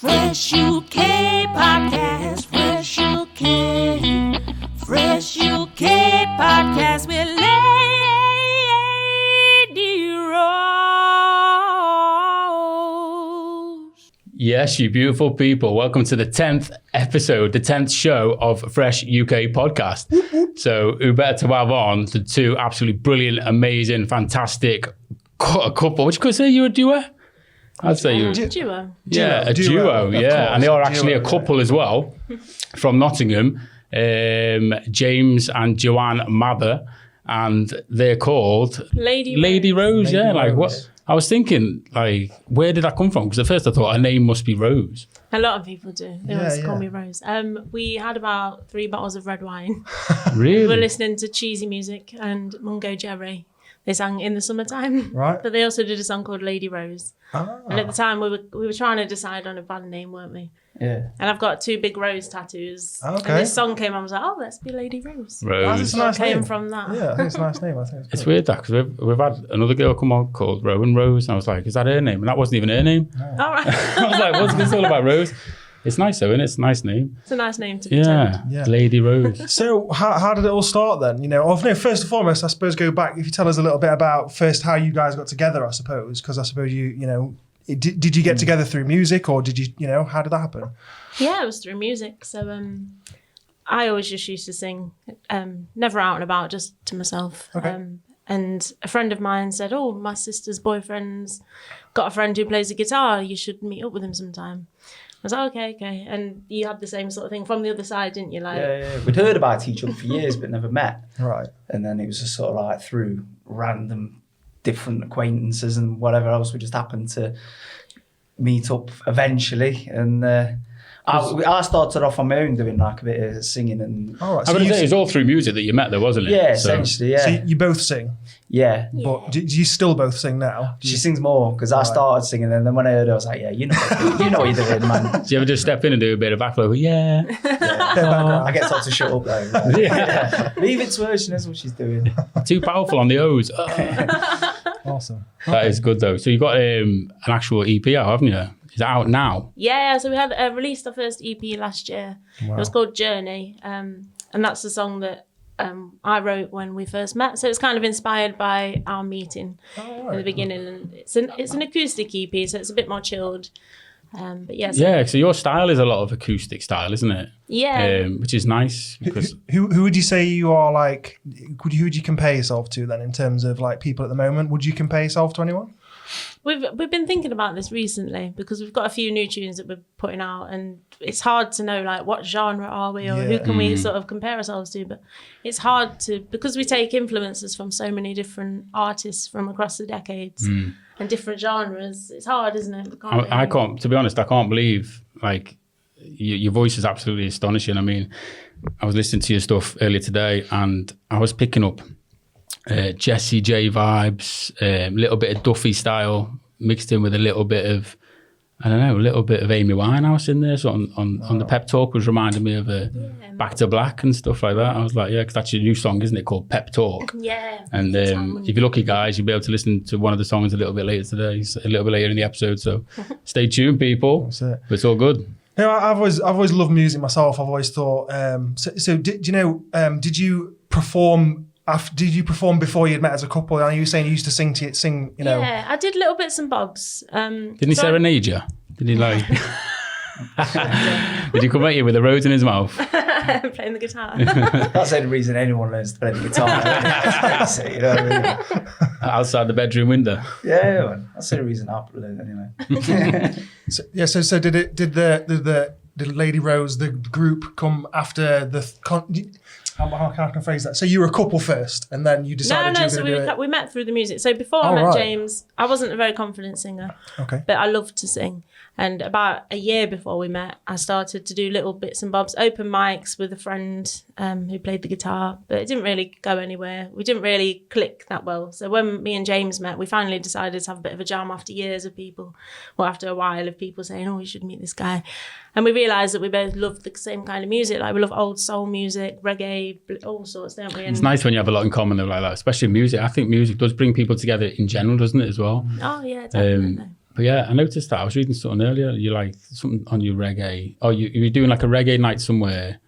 Fresh UK podcast, Fresh UK, Fresh UK podcast with Lady Rose. Yes, you beautiful people. Welcome to the 10th episode, the 10th show of Fresh UK podcast. So who better to have on the two absolutely brilliant, amazing, fantastic couple. Would you say you're a duo? I'd say you're a duo. Yeah, a duo. Yeah, and they are actually a couple as well from Nottingham, James and Joanne Mather, and they're called Lady Rose. Lady Like Rose. what? I was thinking, like, where did that come from? Because at first I thought her name must be Rose. A lot of people do. They always call me Rose. We had about 3 bottles of red wine. Really? We were listening to cheesy music and Mungo Jerry. They sang In the Summertime. Right. But they also did a song called Lady Rose. Ah. And at the time we were trying to decide on a band name, weren't we? Yeah. And I've got 2 big rose tattoos. Okay. And this song came on, I was like, oh, let's be Lady Rose. Rose. That's a nice Came name. from that. Yeah, I think it's a nice name. I think It's weird that because we've had another girl come on called Rowan Rose, and I was like, is that her name? And that wasn't even her name. All right. I was like, what's this all about, Rose? It's nice though, isn't it? It's a nice name. It's a nice name to pretend. Yeah. Lady Rose. So how did it all start then? You know, first and foremost, I suppose go back, if you tell us a little bit about first how you guys got together, I suppose, because I suppose did you get together through music or did you how did that happen? Yeah, it was through music. So I always just used to sing, never out and about, just to myself. Okay. And a friend of mine said, oh, my sister's boyfriend's got a friend who plays the guitar. You should meet up with him sometime. I was like, okay. And you had the same sort of thing from the other side, didn't you? Like, Yeah. We'd heard about each other for years, but never met. Right. And then it was just sort of like through random different acquaintances and whatever else, we just happened to meet up eventually. And I started off on my own doing like a bit of singing and... All right. I would say it was all through music that you met though, wasn't it? Yeah, essentially, yeah. So you both sing, Yeah. but do you still both sing now? She sings more because I started singing and then when I heard it, I was like, yeah, you know what you're doing, man. Do you ever just step in and do a bit of backflow? Yeah. I get told to shut up though. Yeah. Leave it to her, she knows what she's doing. Too powerful on the O's. Awesome. That is good though. So you got an actual EP out, haven't you? Is it out now? Yeah, so we had released our first EP last year. Wow. It was called Journey. And that's the song that I wrote when we first met. So it's kind of inspired by our meeting in the beginning. And it's an acoustic EP, so it's a bit more chilled. But yeah. So your style is a lot of acoustic style, isn't it? Yeah. Which is nice. Because Who would you say you are like, who would you compare yourself to then in terms of like people at the moment? Would you compare yourself to anyone? We've been thinking about this recently because we've got a few new tunes that we're putting out and it's hard to know like what genre are we or who can we sort of compare ourselves to, but it's hard to, because we take influences from so many different artists from across the decades and different genres. It's hard, isn't it? I can't, to be honest, I can't believe like your voice is absolutely astonishing. I mean, I was listening to your stuff earlier today and I was picking up Jessie J vibes, a little bit of Duffy style mixed in with a little bit of, I don't know, a little bit of Amy Winehouse in there. So on the Pep Talk was reminding me of Back to Black and stuff like that. I was like, yeah, because that's your new song, isn't it, called Pep Talk? Yeah. And if you're lucky, guys, you'll be able to listen to one of the songs a little bit later today, a little bit later in the episode. So stay tuned, people. That's it. But it's all good. You know, I've always loved music myself. I've always thought. So did did you perform? Did you perform before you'd met as a couple? Are you saying you used to sing? Yeah, I did little bits and bobs. Didn't he serenade you? Did he like? Did he come at you with a rose in his mouth? Playing the guitar. That's the only reason anyone learns to play the guitar. You know what I mean? Outside the bedroom window. Yeah, man. That's the only reason I learned anyway. So did Lady Rose, the group, come after the? How can I phrase that? So you were a couple first, and then you decided you were going to do it. We met through the music. So before I met James, I wasn't a very confident singer. Okay. But I loved to sing. And about a year before we met, I started to do little bits and bobs, open mics with a friend who played the guitar, but it didn't really go anywhere. We didn't really click that well. So when me and James met, we finally decided to have a bit of a jam after years of people, or after a while of people saying, oh, you should meet this guy. And we realised that we both loved the same kind of music. Like we love old soul music, reggae, all sorts, don't we? And it's nice when you have a lot in common though, like that, especially music. I think music does bring people together in general, doesn't it, as well? Oh, yeah, definitely. But yeah, I noticed that. I was reading something earlier. You like something on your reggae. Oh, you were doing like a reggae night somewhere.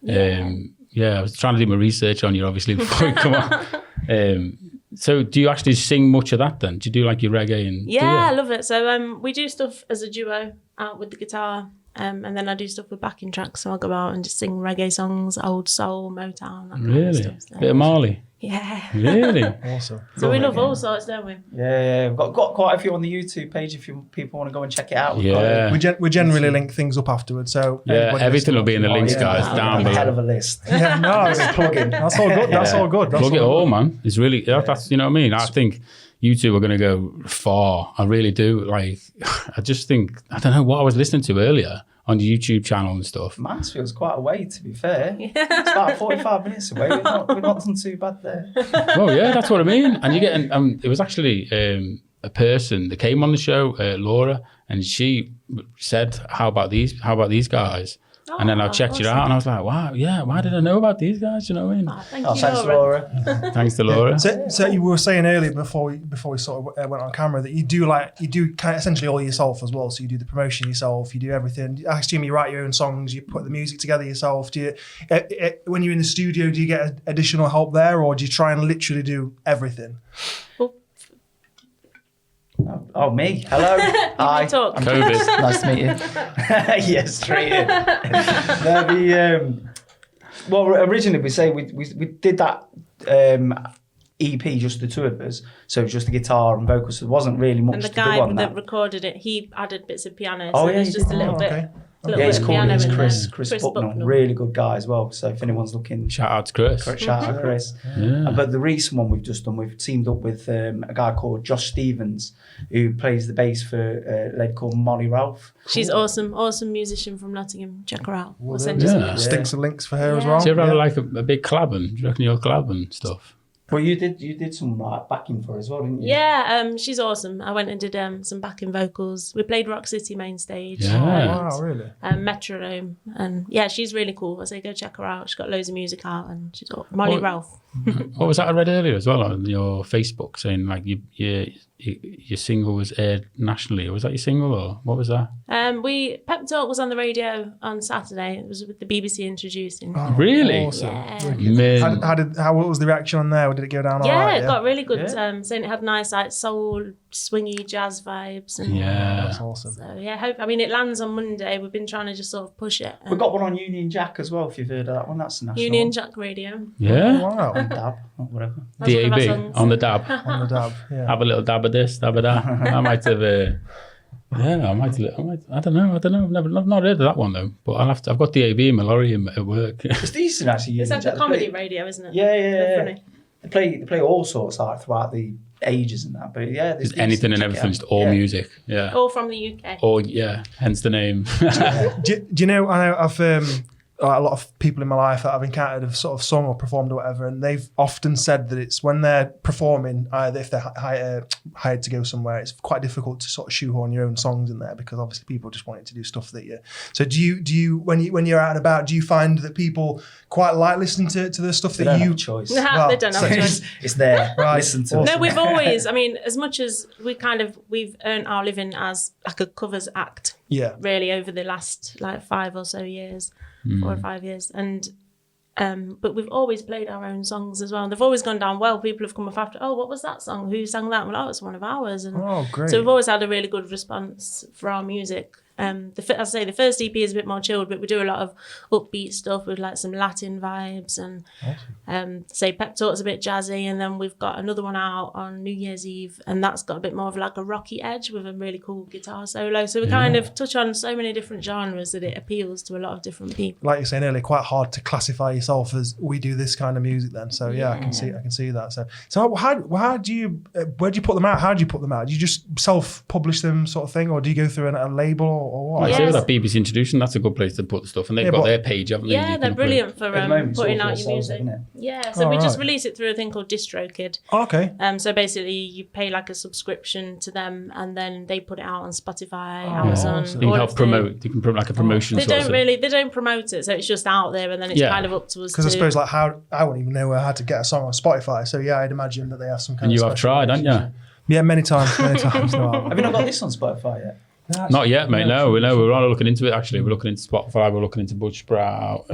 I was trying to do my research on you, obviously, before you come on. So do you actually sing much of that then? Do you do like your reggae? And Yeah, I love it. So we do stuff as a duo out with the guitar. And then I do stuff with backing tracks. So I'll go out and just sing reggae songs, old soul, Motown, that kind of Really? stuff. So. Bit of Marley? Yeah. Really? Awesome. So we love all sorts, don't we? Yeah, we've got quite a few on the YouTube page if people want to go and check it out. Yeah. We generally link things up afterwards, so Yeah, anybody everything will be in the links, guys, down A hell below. of a list. Yeah, no, Plug-in. that's all good. That's all good. That's Plug it all all, good. man. It's really, that's, you know what I mean? I think you two are going to go far. I really do. Like, I just think, I don't know what I was listening to earlier on the YouTube channel and stuff. Mansfield's quite a way, to be fair. It's about 45 minutes away. We've not done too bad there. Oh yeah, that's what I mean. And you get, it was actually a person that came on the show, Laura, and she said, "How about these guys?" And then I checked you out, and I was like, "Wow, yeah, why did I know about these guys?" You know what I mean? Thank you, Thanks, Laura. Laura. Thanks to Laura. So you were saying earlier before we sort of went on camera that you do kind of essentially all yourself as well. So you do the promotion yourself, you do everything. I assume you write your own songs, you put the music together yourself. Do you, when you're in the studio, do you get additional help there, or do you try and literally do everything? Oh, me. Hello. Hi. talk. COVID. Nice to meet you. Yes, straight in. Well, originally we did that EP, just the two of us. So it was just the guitar and vocals. So there wasn't really much And the to do guy on that that. recorded it, he added bits of piano. Oh, So yeah, there's he just did. a little Oh, bit. okay. Little Yeah, bit he's of called piano it's in Chris there. Bucknell. Really good guy as well. So if anyone's looking, Shout out to Chris. shout out Chris. Yeah. But the recent one we've just done, we've teamed up with a guy called Josh Stevens, who plays the bass for a lady called Molly Ralph. She's awesome musician from Nottingham. Check her out. We'll send do. you some. Yeah. Stick some links for her as Yeah. well. Do you ever Yeah. have like a big collabing? Do you reckon you're collabing stuff? Well, you did some like backing for her as well, didn't you? Yeah, she's awesome. I went and did some backing vocals. We played Rock City main stage. Yeah. Wow, really? Metronome, and yeah, she's really cool. I say go check her out. She's got loads of music out, and she's got Molly What- Ralph. What was that I read earlier as well on your Facebook saying like your single was aired nationally? Was that your single or what was that? Pep Talk was on the radio on Saturday. It was with the BBC introducing. Oh, Really? Awesome. Yeah. Man. What was the reaction on there? Did it go down all Yeah, right? it got really good. Yeah. Saying it had nice like soul, swingy jazz vibes, and Yeah. That's awesome. so yeah. It lands on Monday. We've been trying to just sort of push it. We've got one on Union Jack as well, if you've heard of that one. That's the national Union one. Jack Radio. Yeah. Wow. On DAB, or whatever. That's one of our DAB songs. on the dab. On the dab. Yeah. Have a little dab of this, dab of that. I might have. I don't know. I've not heard of that one though. But I've got DAB in my lorry at work. It's decent actually. It's Union like Jack. a comedy radio, isn't it? Yeah, They're yeah. funny. They play all sorts like throughout the ages and that. But yeah, there's Just anything and decent, everything, check just it out. all Yeah. music. Yeah. All from the UK. Or yeah, hence the name. Do you know? I know I've a lot of people in my life that I've encountered have sort of sung or performed or whatever, and they've often said that it's when they're performing, either if they're hired to go somewhere, it's quite difficult to sort of shoehorn your own songs in there because obviously people just want to do stuff that you. So do you when you're out and about, do you find that people quite like listening to the stuff They that don't you? have a choice. Nah, they don't have a choice. It's there. Right. Listen to Awesome. it. No, we've always, as much as we've earned our living as like a covers act, Yeah. really over the last like 5 or so years, 4 or 5 years. And, but we've always played our own songs as well. And they've always gone down well. People have come up after, oh, what was that song? Who sang that? Well, it's one of ours. And Oh, great. so we've always had a really good response for our music. The first EP is a bit more chilled, but we do a lot of upbeat stuff with like some Latin vibes, and say Pep Talk's a bit jazzy, and then we've got another one out on New Year's Eve, and that's got a bit more of like a rocky edge with a really cool guitar solo. So we kind of touch on so many different genres that it appeals to a lot of different people. Like you're saying earlier, quite hard to classify yourself as we do this kind of music. Then, so yeah, I can see that. So how do you where do you put them out? How do you put them out? Do you just self-publish them, sort of thing, or do you go through a label or what? Like I Yeah. say with that BBC introduction, that's a good place to put the stuff, and they've got but- their page, haven't they? Yeah, You they're can brilliant for At the moment, it's putting all out for your ourselves, music. isn't it? Yeah, so Oh, we just right. release it through a thing called DistroKid. Oh, okay. So basically, you pay like a subscription to them, and then they put it out on Spotify, Amazon. awesome. You can all help of the- promote. You can promote like a promotion. They sort of don't thing. they don't promote it, so it's just out there, and then it's Yeah. kind of up to us. Because I to- suppose how I wouldn't even know how to get a song on Spotify. So yeah, I'd imagine that they have some kind And of. you have special tried, haven't you? relationship. Yeah, many times. No album. Have you not got this on Spotify yet? Not yet, mate. No, we're all looking into it. Actually, we're looking into Spotify. We're looking into Buzzsprout.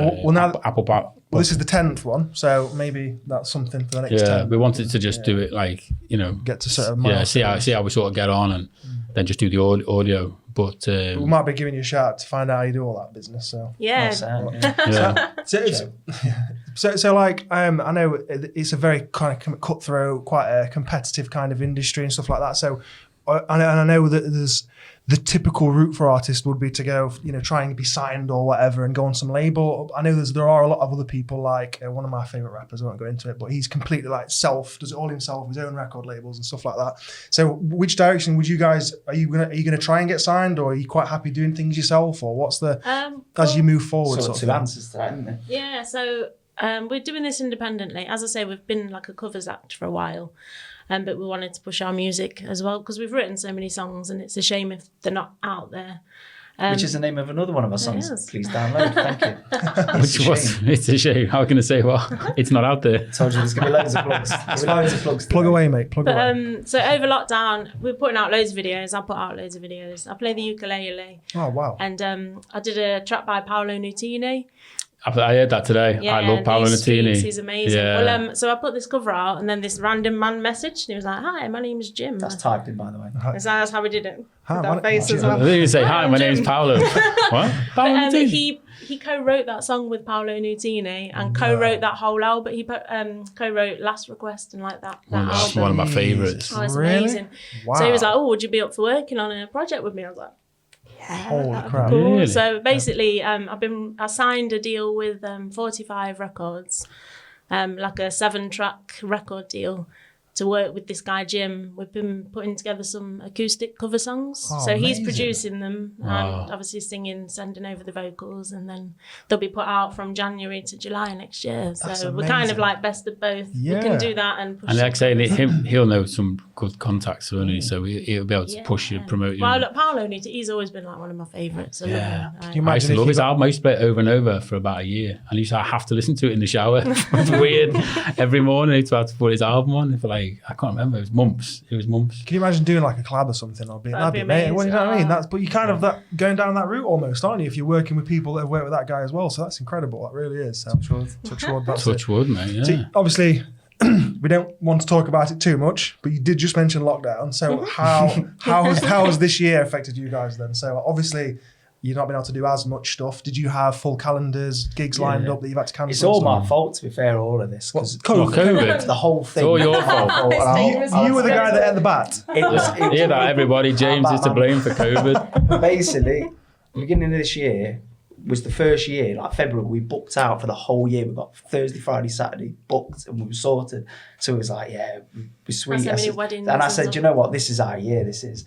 Apple. Well, this is the 10th one, so maybe that's something for the next 10. We wanted to just do it like get to sort of see how we sort of get on, and then just do the audio. But we might be giving you a shout to find out how you do all that business. So So like I know it's a very kind of cutthroat, quite a competitive kind of industry and stuff like that. So I know that there's the typical route for artists would be to go, try and be signed or whatever and go on some label. I know there are a lot of other people, like one of my favorite rappers, I won't go into it, but he's completely like does it all himself, his own record labels and stuff like that. So which direction would you guys, are you gonna try and get signed, or are you quite happy doing things yourself, or what's the, as you move forward? Sort of two answers to that, isn't there? Yeah, so we're doing this independently. As I say, we've been like a covers act for a while. But we wanted to push our music as well, because we've written so many songs, and it's a shame if they're not out there. Which is the name of another one of our songs. Please download. Thank you. It's a shame. How can I say it's not out there? I told you there's going to be loads of plugs. There's loads of plugs. Plug away, mate. Plug away. So over lockdown, we're putting out loads of videos. I put out loads of videos. I play the ukulele. Oh, wow. And I did a track by Paolo Nutini. I heard that today. Yeah, I love Paolo Nutini. He's amazing. Yeah. Well, so I put this cover out, and then this random man messaged. And he was like, "Hi, my name is Jim." That's typed in, by the way. So that's how we did it. Hi, With that face as I well. think you say, "Hi, my name's Paolo." What? Paolo Nutini? He co-wrote that song with Paolo Nutini and co-wrote that whole album. He co-wrote Last Request and like that That's album. one of my favourites. Oh, it's Really? amazing. Wow. So he was like, "Oh, would you be up for working on a project with me?" I was like, Holy that'd be crap. cool. Really? So basically, I signed a deal with 45 Records, like a 7-track record deal, to work with this guy Jim. We've been putting together some acoustic cover songs. Oh, So he's amazing. producing them Wow. and obviously singing, sending over the vocals, and then they'll be put out from January to July next year. So That's we're kind of amazing. like best of both. Yeah. We can do that and push And like I say, some- he'll know some good contacts, won't he? So he'll be able to push you, promote you. Well, look, Paolo, he's always been like one of my favourites. I love him. Can you I used imagine to if love you his got- album. I used to play it over and over for about a year. And I have to listen to it in the shower. It's weird. Every morning I used to have to put his album on for I can't remember. It was months. Can you imagine doing like a collab or something? That'd be That'd be amazing. Well, you know what I mean? amazing. But you kind of going down that route almost, aren't you? If you're working with people that have worked with that guy as well. So that's incredible. That really is. So, touch wood. That's Touch it. wood, mate. Yeah. See, obviously, we don't want to talk about it too much, but you did just mention lockdown. So how has this year affected you guys then? So obviously, you've not been able to do as much stuff. Did you have full calendars, gigs lined up that you've had to cancel? It's all my fault, to be fair, all of this. Because COVID. the whole thing. It's all your fault. You were the guy that ate the bat. Hear that, everybody. James is to blame for COVID. Basically, the beginning of this year was the first year, like February, we booked out for the whole year. We got Thursday, Friday, Saturday booked, and we were sorted. So it was like, yeah, we're sweet. That's so many weddings And I and said, stuff. do you know what? This is our year. This is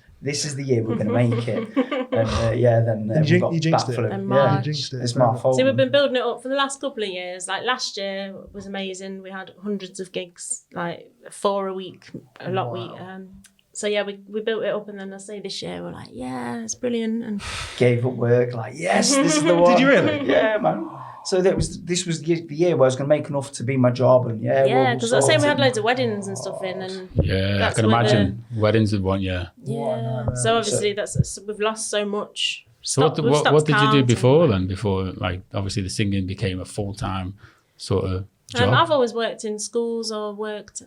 the year we're going to make it. And then we got you jinxed that it. flu. And Yeah, March. You jinxed it. it's my fault. So we've been building it up for the last couple of years. Like last year was amazing. We had hundreds of gigs, like 4 a week, a lot week. So yeah, we built it up, and then I say this year we're like, yeah, it's brilliant. And Gave up work, like, yes, this is the one. Did you really? Yeah, man. So this was the year where I was going to make enough to be my job, and yeah, because I say we sorted. had loads of weddings and stuff in, and Yeah, I That's can where imagine weddings would want, yeah. yeah. So obviously we've lost so much. So We've what stopped did you do counting. before then? Before, like, obviously the singing became a full-time sort of job? I've always worked in schools or worked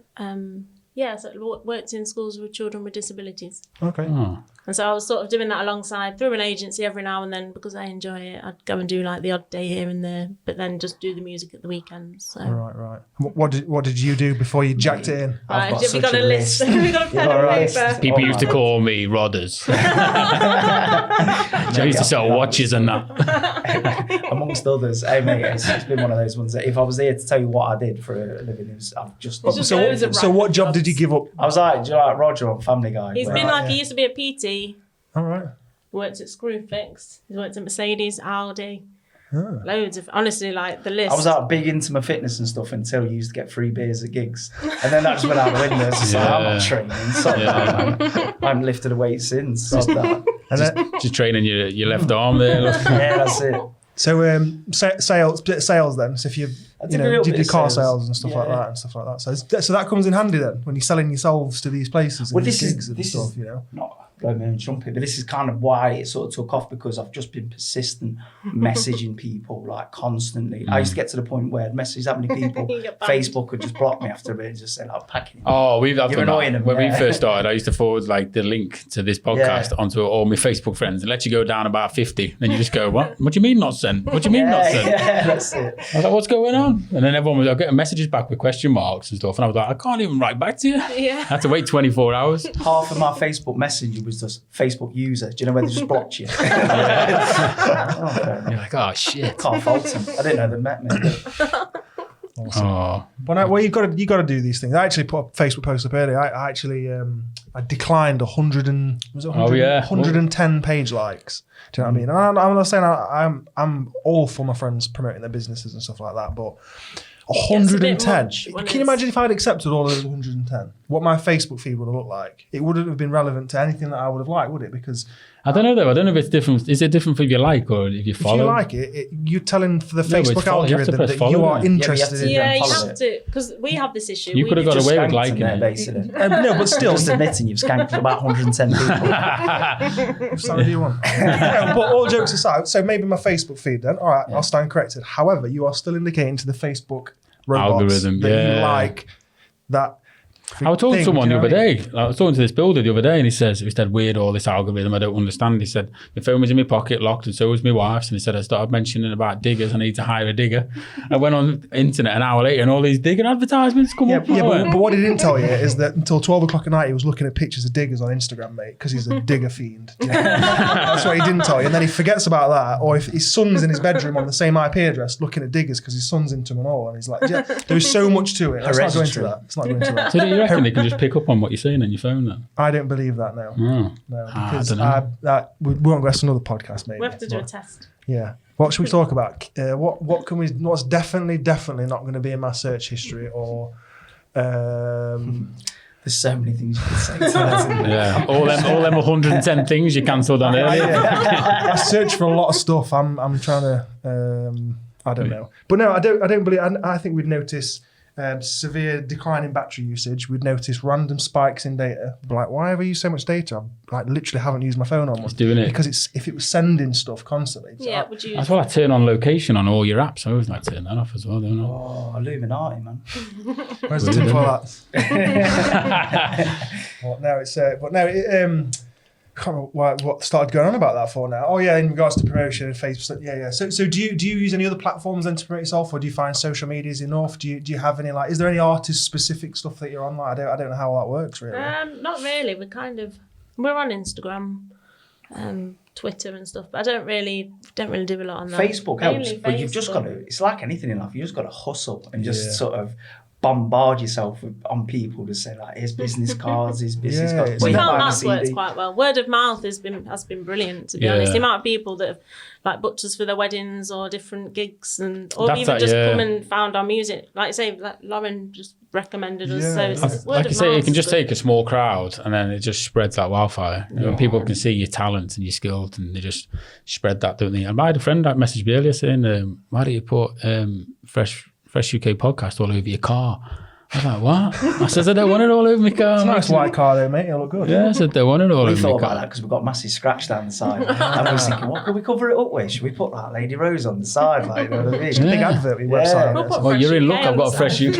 worked in schools with children with disabilities. Okay. Oh. And so I was sort of doing that alongside through an agency every now and then, because I enjoy it. I'd go and do like the odd day here and there, but then just do the music at the weekends. So. Right. What did you do before you jacked it in? I've got Have we got such a a list? list. Have we got a pen got and a list. paper? People Oh used to my call me Rodders. I used to sell watches and that. Amongst others. Hey, mate, it's been one of those ones that if I was there to tell you what I did for a living, I've just... It's just loads of So what random job did you jobs. give up? I was like, do you like Roger on Family Guy? He's where- been like, yeah. he used to be a PT, All right. worked at Screwfix, he's worked at Mercedes, Audi, loads of, honestly, like the list. I was like big into my fitness and stuff until you used to get free beers at gigs. And then that just went out the window. It's just like, I'm not training. Stop that, man. I haven't lifted a weight since. Stop that. And then, Just training your left arm there. Look. Yeah, that's it. So sales then. So if you I did a little did bit your of car sales. sales and stuff like that and stuff like that. So that comes in handy then when you're selling yourselves to these places and Well, these this gigs and is stuff. You know. not blowing my own trumpet, but this is kind of why it sort of took off, because I've just been persistent messaging people like constantly. I used to get to the point where I'd message that many people, You get banned. Facebook would just block me after a bit and just say, like, packing it. Oh, I've You're done annoying that. them, When we yeah. first started, I used to forward like the link to this podcast onto all my Facebook friends and let you go down about 50. Then you just go, what? What do you mean not sent? What do you mean not sent? Yeah, that's it. I was like, what's going on? And then everyone was, I get messages back with question marks and stuff. And I was like, I can't even write back to you. Yeah. I had to wait 24 hours. Half of my Facebook Messenger was just Facebook user. Do you know where they just blocked you? Oh, You're like, oh, shit. can't fault them. I didn't know they met me. Oh, Well, you got to do these things. I actually put a Facebook post up earlier. I actually I declined 110 page likes. Do you know what I mean? And I'm not saying I'm all for my friends promoting their businesses and stuff like that, but 110. Can you imagine if I'd accepted all of those 110? What my Facebook feed would have looked like? It wouldn't have been relevant to anything that I would have liked, would it? Because I don't know though. I don't know if it's different. Is it different if you like or if you follow? if you like it, you're telling for the No, but it's Facebook follow. You have to algorithm press that follow, you are don't you? interested in. Yeah, you follow have to, because we have this issue. You could have got Just away with skanked liking them there, it. basically. No, but still, Just admitting you've skanked about 110 people. sorry, do you want? No, but all jokes aside, so maybe my Facebook feed then, all right, I'll stand corrected. However, you are still indicating to the Facebook robots Algorithm, that you yeah. like that. I was talking to thing, someone do the you know other what I day. I was talking to this builder the other day, and he said, weird, all this algorithm, I don't understand. He said, my phone was in my pocket, locked, and so was my wife's. And he said, I started mentioning about diggers, I need to hire a digger. I went on the internet an hour later, and all these digger advertisements come up. Yeah, but what he didn't tell you is that until 12 o'clock at night, he was looking at pictures of diggers on Instagram, mate, because he's a digger fiend. Do you know? That's what he didn't tell you. And then he forgets about that. Or if his son's in his bedroom on the same IP address looking at diggers because his son's into them and all. And he's like, yeah, there's so much to it. Let's not go into that. Let's not go into that. So do you reckon they can just pick up on what you're saying on your phone then? I don't believe that now. Oh. No, I because don't know. we won't go to another podcast, maybe. We have to do a But, test. yeah. What should we talk about? What's definitely not going to be in my search history or There's so many things you can say to that, isn't there? Yeah, all them 110 things you cancelled on earlier. I search for a lot of stuff. I'm trying to I don't know. But no, I don't believe I think we'd notice severe decline in battery usage. We'd notice random spikes in data. But like, why have I used so much data? I literally haven't used my phone on one. It's doing it. Because if it was sending stuff constantly. Yeah, would you? That's why I turn on location on all your apps. I always like to turn that off as well, don't I? Oh, Illuminati, man. Where's the tin for that? Well, no, it's but no, it, I can't remember what started going on about that for now. Oh yeah, in regards to promotion and Facebook. Yeah. So do you use any other platforms then to promote yourself, or do you find social media is enough? Do you have any is there any artist specific stuff that you're on? Like I don't know how that works really. Not really. We're on Instagram, Twitter and stuff, but I don't really do a lot on that. Facebook helps, Mainly but you've just got to, it's like anything in life, you just got to hustle and just sort of bombard yourself on people to say like, here's business cards, here's business Yeah, cards. it's We Never found buy a that's worked CD. quite well. Word of mouth has been brilliant, to be Yeah. honest. The amount of people that have like booked us for their weddings or different gigs, or That's even that, just yeah. come and found our music. Like say, like Lauren just recommended us. Yeah. So it's word Like of you say, mouth you can is just good. take a small crowd and then it just spreads like wildfire. You know, when people can see your talent and your skills and they just spread that, don't they? And I had a friend that messaged me earlier saying, why do you put Fresh UK podcast all over your car? I was like, what? I said, I don't want it all over my car. It's a nice white car there, mate. It'll look good. Yeah, I said, don't want it all We over thought my about car. that because we've got a massive scratch down the side. And I was thinking, what can we cover it up with? Should we put like Lady Rose on the side? Like, you know what I mean? Big advert with your website. We'll on it. put Well, Fresh you're in UK luck. I've on got a the fresh side. UK.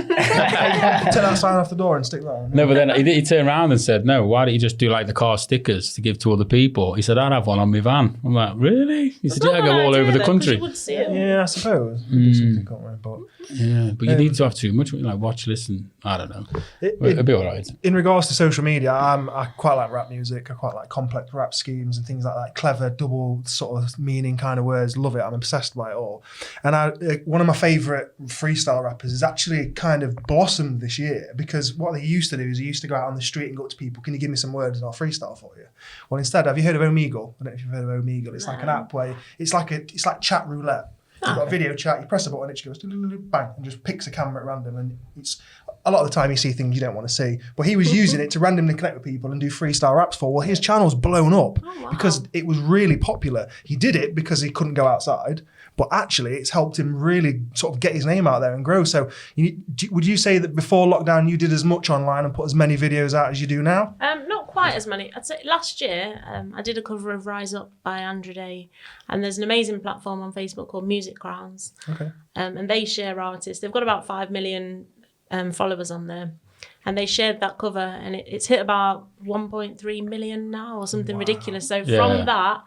Take that sign off the door and stick that on. No, but then he turned around and said, no, why don't you just do like the car stickers to give to other people? He said, I'd have one on my van. I'm like, really? He said, yeah, I go all over the country. You would see it. Yeah, I suppose. We do something, can't we? But Yeah, but you need to have too much, like watch, listen, I don't know. it- It'll be all right. in regards to social media, I quite like rap music. I quite like complex rap schemes and things like that. Clever, double sort of meaning kind of words. Love it. I'm obsessed by it all. And one of my favourite freestyle rappers has actually kind of blossomed this year, because what they used to do is he used to go out on the street and go up to people, can you give me some words and I'll freestyle for you? Well, instead, have you heard of Omegle? I don't know if you've heard of Omegle. It's like an app where it's like chat roulette. You've got a video chat, you press a button, it just goes bang and just picks a camera at random, and it's a lot of the time you see things you don't want to see, but he was using it to randomly connect with people and do freestyle raps for. Well, his channel's blown up because it was really popular. He did it because he couldn't go outside, but actually it's helped him really sort of get his name out there and grow. So would you say that before lockdown you did as much online and put as many videos out as you do now? Not quite as many. I'd say last year I did a cover of Rise Up by Andrew Day, and there's an amazing platform on Facebook called Music Crowns. Okay. And they share artists. They've got about 5 million followers on there. And they shared that cover, and it's hit about 1.3 million now or something ridiculous. So from that,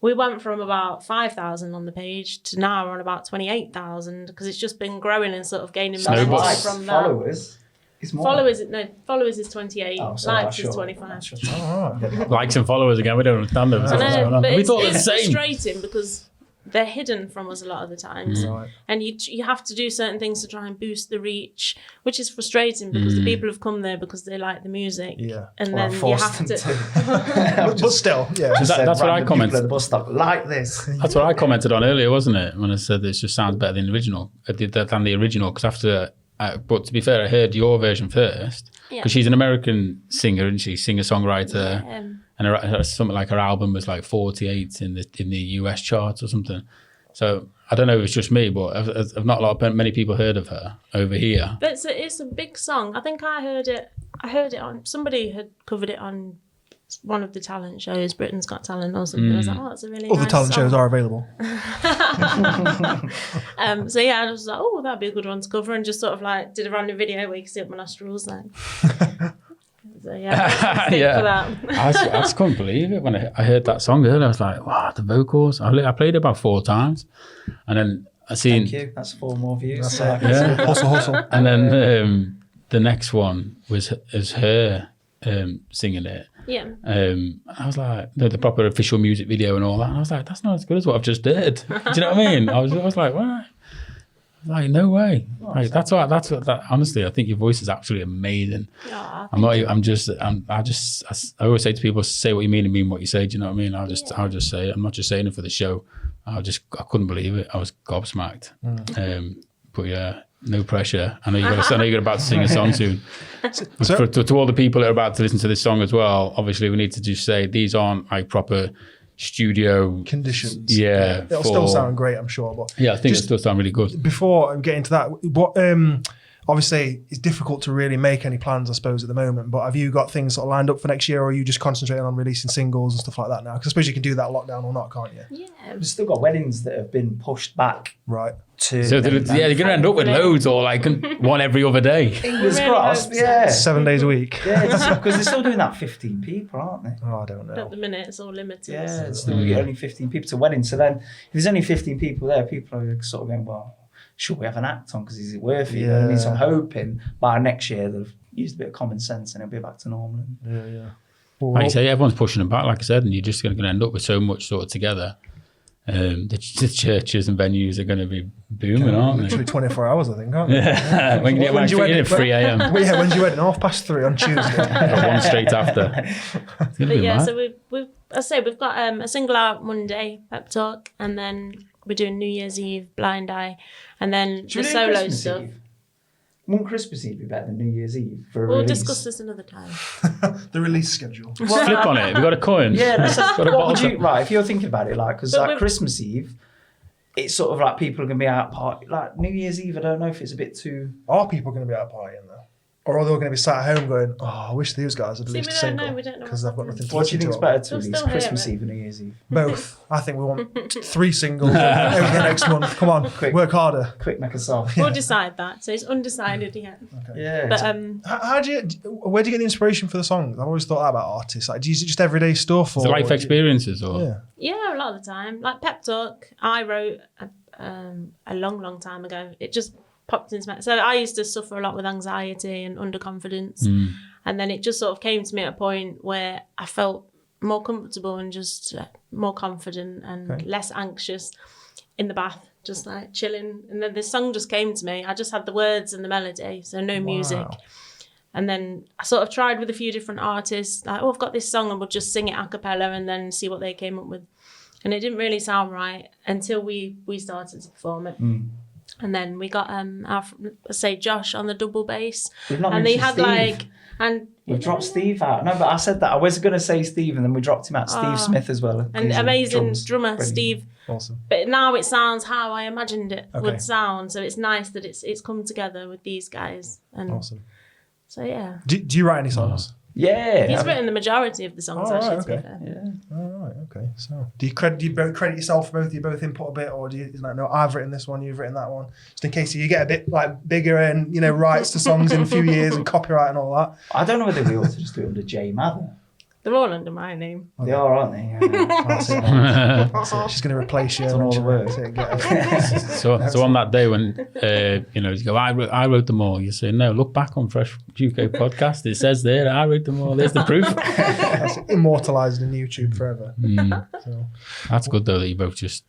we went from about 5,000 on the page to now we're on about 28,000 because it's just been growing and sort of gaining momentum from that. Followers is more. Followers is 28. Likes is 25. Likes and followers again. We don't understand them. But We thought it's the same. frustrating because they're hidden from us a lot of the times. And you have to do certain things to try and boost the reach, which is frustrating because the people have come there because they like the music. Yeah. And Or then you forced have them to. But still, yeah. That's what I Random people commented. at the bus stop like this. That's what I commented on earlier, wasn't it? When I said this just sounds better than the original. Because after, but to be fair, I heard your version first because she's an American singer, isn't she? Singer-songwriter. And something like her album was like 48 in the US charts or something. So I don't know if it's just me, but I've not many people heard of her over here. But it's a big song. I think I heard it on, somebody had covered it on one of the talent shows, Britain's Got Talent or something. I was like, oh, that's a really All the nice talent song. shows are available. So yeah, I was like, oh, that'd be a good one to cover, and just sort of like did a random video where you can see up my nostrils then. So yeah, Yeah. for that. I just couldn't believe it when I heard that song earlier. I was like, wow, the vocals. I played it about 4 times, and then I seen. Thank you. That's 4 more views. Yeah. Hustle. And then the next one was her singing it. Yeah. I was like, the proper official music video and all that. And I was like, that's not as good as what I've just did. Do you know what I mean? I was like, what? Like, no way. Like, that's what. Honestly, I think your voice is absolutely amazing. Yeah, I always say to people, say what you mean and mean what you say. Do you know what I mean? I'll just say it. I'm not just saying it for the show. I couldn't believe it. I was gobsmacked. But yeah, no pressure. I know you're about to sing a song soon. To all the people that are about to listen to this song as well, obviously we need to just say these aren't like proper studio conditions. Yeah. It'll still sound great, I'm sure. But yeah, I think it'll still sound really good. Before I get into that, what obviously it's difficult to really make any plans, I suppose, at the moment, but have you got things sort of lined up for next year, or are you just concentrating on releasing singles and stuff like that now? Because I suppose you can do that lockdown or not, can't you? Yeah. We've still got weddings that have been pushed back. Right. So you're going to end up with loads or like one every other day. Fingers crossed, yeah. 7 days a week. Yeah, because they're still doing that 15 people, aren't they? Oh, I don't know. At the minute, it's all limited. Yeah, it's still only 15 people to weddings. So then if there's only 15 people there, people are sort of going, well, should we have an act on because is it worth it? You know what I mean? So I'm hoping by next year they've used a bit of common sense and it'll be back to normal. Yeah. Like you say, everyone's pushing them back, like I said, and you're just going to end up with so much sort of together. The churches and venues are going to be booming, aren't they? Literally 24 hours, I think, aren't they? Yeah. When you wedding at 3 a.m. Yeah, when's your wedding? 3:30 on Tuesday. One straight after. It's gonna But be yeah, mad. so we've got a single out Monday, Pep Talk, and then we're doing New Year's Eve, Blind Eye, and then Should the we do solo Christmas stuff. Eve? Won't Christmas Eve be better than New Year's Eve for a We'll release? discuss this another time. The release schedule. Just flip on it. Have you got a coin? Yeah, that's Got a what would bottle. you, right, if you're thinking about it, like, because But like we've- Christmas Eve, it's sort of like people are going to be out party. Like New Year's Eve, I don't know if it's a bit too... Are people going to be out partying though? Or are they all going to be sat at home going, oh, I wish these guys had See, released a we don't single? know, we don't know Because what's they've got nothing to What do you listen think's to. better to We'll release, still hear Christmas it. Eve or New Year's Eve? Both. I think we want 3 singles over the next month. Come on, Quick. work harder. Quick, make a song. We'll decide that. So it's undecided yet. Yeah. But Where do you get the inspiration for the songs? I've always thought that about artists. Like, do you use it just everyday stuff? Is it life experiences or? Yeah. yeah, a lot of the time. Like Pep Talk, I wrote a long time ago. It just popped into my... So I used to suffer a lot with anxiety and underconfidence. And then it just sort of came to me at a point where I felt more comfortable and just more confident and less anxious in the bath, just like chilling. And then this song just came to me. I just had the words and the melody, so no music. And then I sort of tried with a few different artists, like, oh, I've got this song and we'll just sing it a cappella and then see what they came up with. And it didn't really sound right until we started to perform it. And then we got Josh on the double bass. We've not and they mentioned had Steve. and We've dropped Steve out. No, but I said that. I was going to say Steve, and then we dropped him out. Steve Smith as well. and He's amazing drums. drummer Brilliant. Steve. Awesome. But now it sounds how I imagined it Okay. would sound. So it's nice that it's come together with these guys. And Awesome. so yeah. Do you write any songs? Yeah. He's written the majority of the songs, Oh, actually, right, to be okay. fair. Yeah. All right. Okay. So, do you credit yourself? Both you both input a bit, or do you like, no, I've written this one, you've written that one, just in case you get a bit like bigger and rights to songs in a few years and copyright and all that. I don't know whether we ought to just do it under J Mather. They're all under my name. They are, aren't they? Yeah. That's it. That's it. She's going to replace you. Done all the work. So on that day when you go, I wrote them all. You say, no, look back on Fresh UK podcast. It says there, I wrote them all. There's the proof. That's immortalised in YouTube forever. So, That's good though that you both just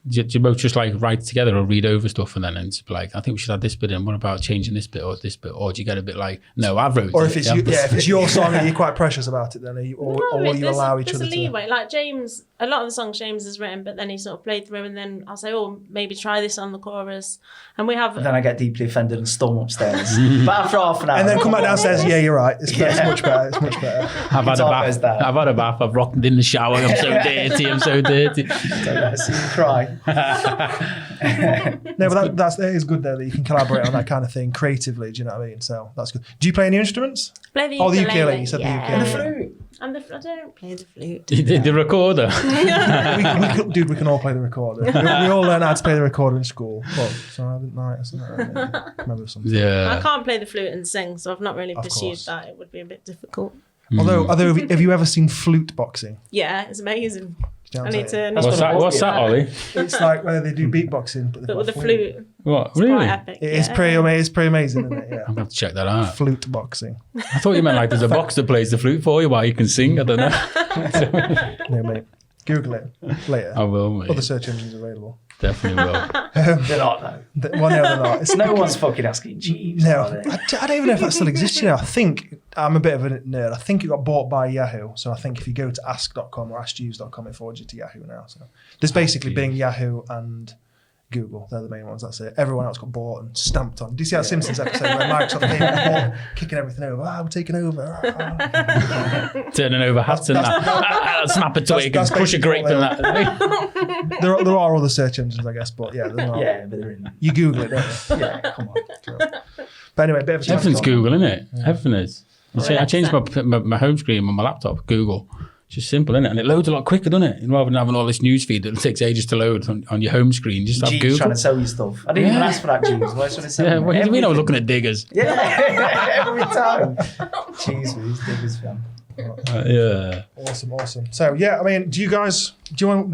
like write together or read over stuff and then it's like, I think we should add this bit in. What about changing this bit or this bit? Or do you get a bit like, no, I've wrote or it. if it's your song, are you quite precious about it then? Are you, or will you allow each there's other a leeway. Like James, a lot of the songs James has written, but then he sort of played through, and then I'll say, "Oh, maybe try this on the chorus," and we have. Then I get deeply offended and storm upstairs. But after half an hour. and then come back downstairs? Yeah, you're right. It's much better. It's much better. I've had a Guitar goes bath. down. I've had a bath. I've rocked in the shower. I'm so dirty. I'm so dirty. Don't let us see you cry. No, but that is good though that you can collaborate on that kind of thing creatively. Do you know what I mean? So that's good. Do you play any instruments? Play the Oh, the ukulele. ukulele. You said the yeah. ukulele. And the flute. And I don't play the flute. The recorder. we can all play the recorder. We all learn how to play the recorder in school. Well, so I didn't know it. So I remember something. I Yeah. can't play the flute and sing, so I've not really Of pursued course. that. It would be a bit difficult. Although have you ever seen flute boxing? Yeah, it's amazing. Do you know I what I'm need saying? to. What's that, Ollie? It's like where they do beatboxing, but But with the flute, What? quite Really? epic. It is yeah. pretty amazing, isn't it? Yeah. I'm going to have to check that out. Flute boxing. I thought you meant like there's a box that plays the flute for you while you can sing. I don't know. No, mate. Google it later. I will, mate. Other search engines available. Definitely will. They're not, though. Well, no, they're not. It's No one's fucking asking Jeeves. No, are they? I don't even know if that still exists. I think I'm a bit of a nerd. I think it got bought by Yahoo. So I think if you go to ask.com or askjeeves.com, it forwards you to Yahoo now. So there's basically Bing, Yahoo, and Google. They're the main ones. That's it. Everyone else got bought and stamped on. Do you see that Simpsons episode where Microsoft came and bought, kicking everything over? We're taking over. Turning over hats and that. Snap a twig and that's crush a grape and basically that. There are other search engines, I guess, but yeah, they're not. Yeah, but they're in. You Google it, don't you? Yeah, come on. But anyway, bit of a Everything's tangent. Google, isn't it? Everything is. I changed my home screen on my laptop, Google. It's just simple, isn't it? And it loads a lot quicker, doesn't it? Rather than having all this news feed that takes ages to load on your home screen, just have Jeeves Google. trying to sell you stuff. I didn't even Yeah. ask for that, Jeeves. Why are you trying to sell Yeah, me what do you mean I was looking everything? at diggers? Yeah, every time. Jeez, he's Diggers fan. Yeah. Awesome. So yeah, I mean, do you want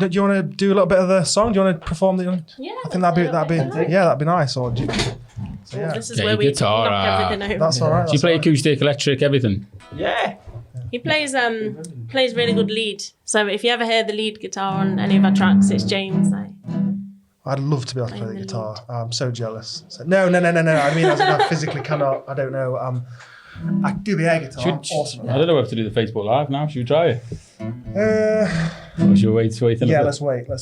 to do a little bit of the song? Do you want to perform the? Yeah, I think that'd be nice. Or do you, so yeah, This is Get where your we guitar knock out. everything over. that's all right. Do you play acoustic, electric, everything? Yeah. He plays really good lead. So if you ever hear the lead guitar on any of our tracks, it's James. I'd love to be able to play the Playing the guitar. I'm so jealous. So, no. I mean, I physically cannot. I don't know. I can do the air guitar. Awesome. I don't know if to do the Facebook Live now. Should we try it? Or should we wait a Yeah, bit? let's wait. All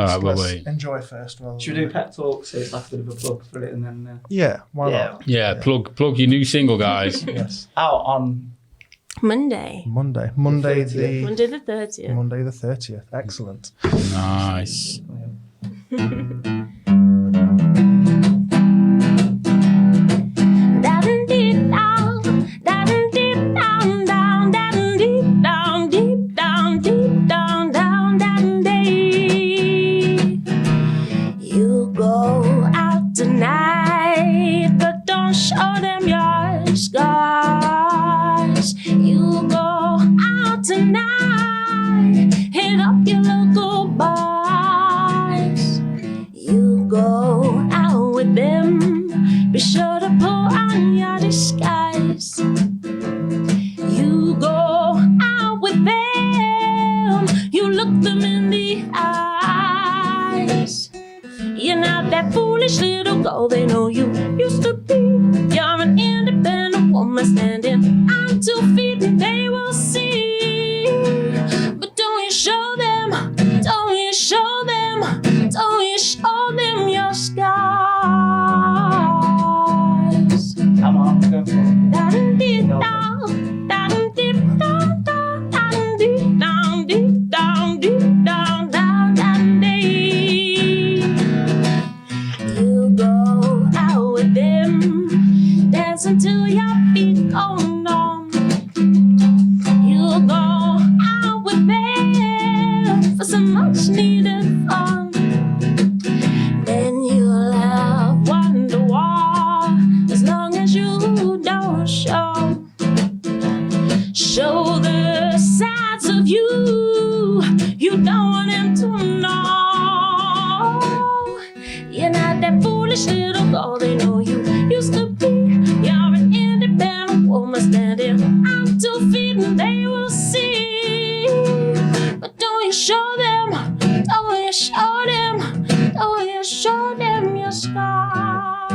right, we'll Let's wait. enjoy first. Should we do Pep Talk? So it's like a bit of a plug for it and then... Yeah, why not? Yeah, plug your new single, guys. Yes. Out on... Monday. Monday the Monday the 30th. Monday the 30th. Excellent. Nice. You go out tonight, but don't show them your scars. You go out tonight, hit up your local bars. You go out with them, be sure to put on your disguise. You go out with them, you look them in the eyes. You're not that foolish little girl they know you used to be. You're an independent woman standing on 2 feet and they will see. But don't you show them, don't you show them, don't you show them your scars. foolish little girl, they know you used to be. You're an independent woman standing on 2 feet, and they will see. But don't you show them, don't you show them, don't you show them your scars.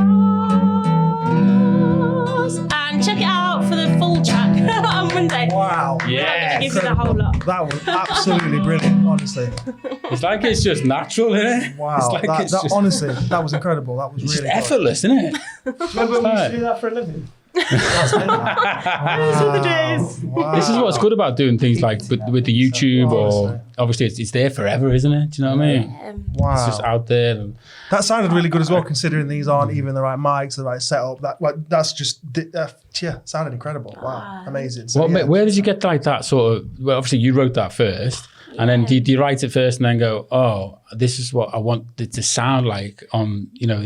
And check it out for the full track on Monday. Wow. I'm not Yeah. going to give you the whole lot. That was absolutely brilliant, honestly. It's like it's just natural, isn't it? Wow. It's like it's just, Honestly, that was incredible. That was it's really just good. effortless, isn't it? Remember we used to do that for a living? Those are the days. Wow. This is what's good about doing things like with the YouTube, Honestly. or obviously it's there forever, isn't it? Do you know what I mean? Wow. It's just out there. That sounded really good as well, considering these aren't even the right mics, the right setup. That's just sounded incredible. Wow, amazing. So, Well, where did you get like that sort of? Well, obviously you wrote that first, and then do you write it first and then go, oh, this is what I want it to sound like on, No.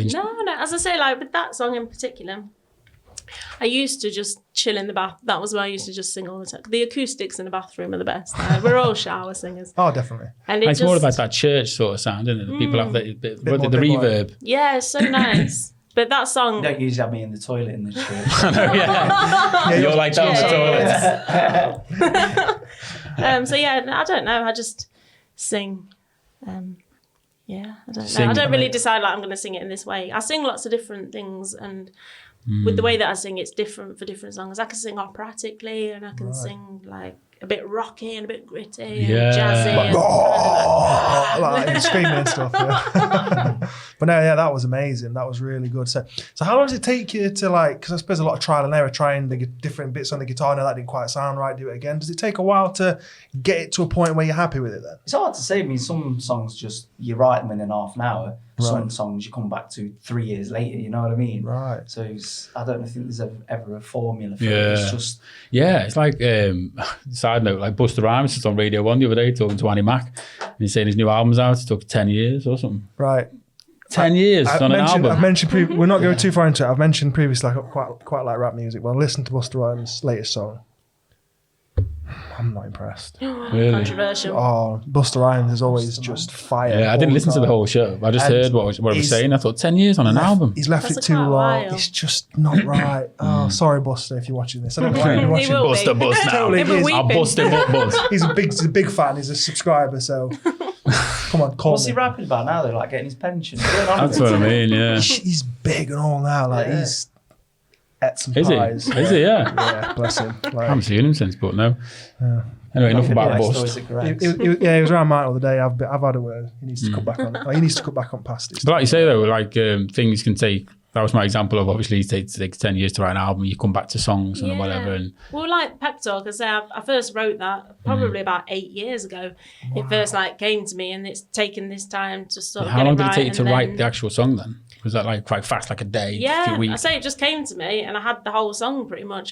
As I say, like with that song in particular, I used to just chill in the bath. That was where I used to just sing all the time. The acoustics in the bathroom are the best. We're all shower singers. Oh, definitely. And It's more about that church sort of sound, isn't it? The people have the more reverb. Yeah, it's so nice. But that song... You don't usually have me in the toilet in the church. Yeah, you're like that on the toilet. So yeah, I don't know. I just sing. I don't know. Sing. I don't really decide like I'm going to sing it in this way. I sing lots of different things, and with the way that I sing, it's different for different songs. I can sing operatically, and I can sing like a bit rocky and a bit gritty and jazzy. And like screaming and stuff. Yeah. But no, yeah, that was amazing. That was really good. So how long does it take you to like? Because I suppose a lot of trial and error, trying the different bits on the guitar. No, that didn't quite sound right. Do it again. Does it take a while to get it to a point where you're happy with it? Then It's hard to say. I mean, some songs just, you write them in half an hour. Some songs you come back to 3 years later, you know what I mean? Right. So I don't think there's ever a formula for it. It's just... Yeah, it's like, side note, like Busta Rhymes was on Radio 1 the other day talking to Annie Mac, and he's saying his new album's out. It took 10 years or something. right. 10 years on an album. I've mentioned we're not going too far into it. I've mentioned previously I quite like rap music. Well, listen to Busta Rhymes' latest song. I'm not impressed. Really? Controversial. Oh, Busta Rhymes is always just fire. Yeah, I didn't listen to the whole show. I just heard what I was saying. I thought 10 years on an album. He's left That's it too quite a long. while. It's just not right. Oh, sorry, Busta, if you're watching this. I don't know why you're He watching. will Bust a bus now. Totally He'll be is. I'll weeping. bust him up, buzz. He's a big fan. He's a subscriber. So come on, call What's he me. rapping about now? They're like getting his pension. That's what I mean, yeah. He's big and all now. Like Yeah. he's ate some Is he? pies. Is he, yeah? Yeah, bless him. I Like, haven't seen him since, but no. Anyway, enough about Bust. he was around mine all the day. I've had a word. He needs to cut back on. He needs to cut back on pasties. But like you say, though, like things can take... That was my example of, obviously, it takes 10 years to write an album. You come back to songs and whatever. And Well, like Pep Talk, I say I first wrote that probably about 8 years ago. It first like came to me, and it's taken this time to sort of how get long it did it right, take you to and write then- the actual song then? Was that like quite fast, like a day, a few Yeah, I weeks? say it just came to me, and I had the whole song pretty much.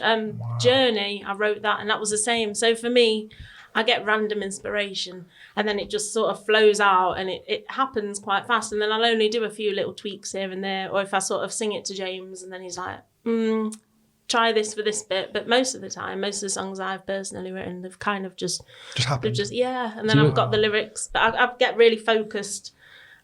Journey, I wrote that, and that was the same. So for me, I get random inspiration, and then it just sort of flows out, and it happens quite fast. And then I'll only do a few little tweaks here and there, or if I sort of sing it to James, and then he's like, try this for this bit. But most of the time, most of the songs I've personally written, they've kind of just happened. and then I've got the lyrics, but I get really focused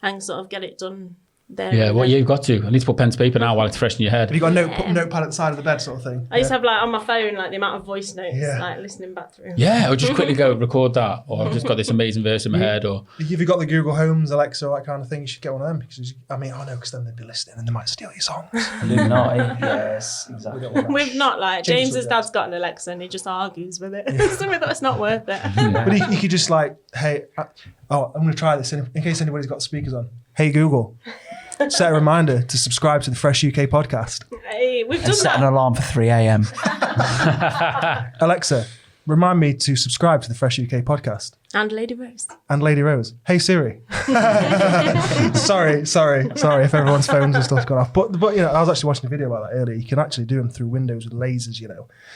and sort of get it done there. Yeah, and well, then. you've got to. I need to put pen to paper now while it's fresh in your head. Have you got a notepad at the side of the bed, sort of thing? I used to have like on my phone like the amount of voice notes, Yeah. like listening back through. Yeah, or just quickly go record that, or I've just got this amazing verse in my head, or If you've got the Google Homes, Alexa, that kind of thing, you should get one of them. Because because then they'd be listening and they might steal your songs. Illuminati. Yes, exactly. We've not like James James's will dad's got an Alexa and he just argues with it. So we thought it's not worth it. But you could just like, hey, I'm going to try this in case anybody's got speakers on. Hey, Google, set a reminder to subscribe to the Fresh UK podcast. Hey, we've done And set an that. alarm for 3 a.m. Alexa, remind me to subscribe to the Fresh UK podcast. And Lady Rose. And Lady Rose, hey Siri. sorry if everyone's phones and stuff's gone off. But I was actually watching a video about that earlier. You can actually do them through Windows with lasers,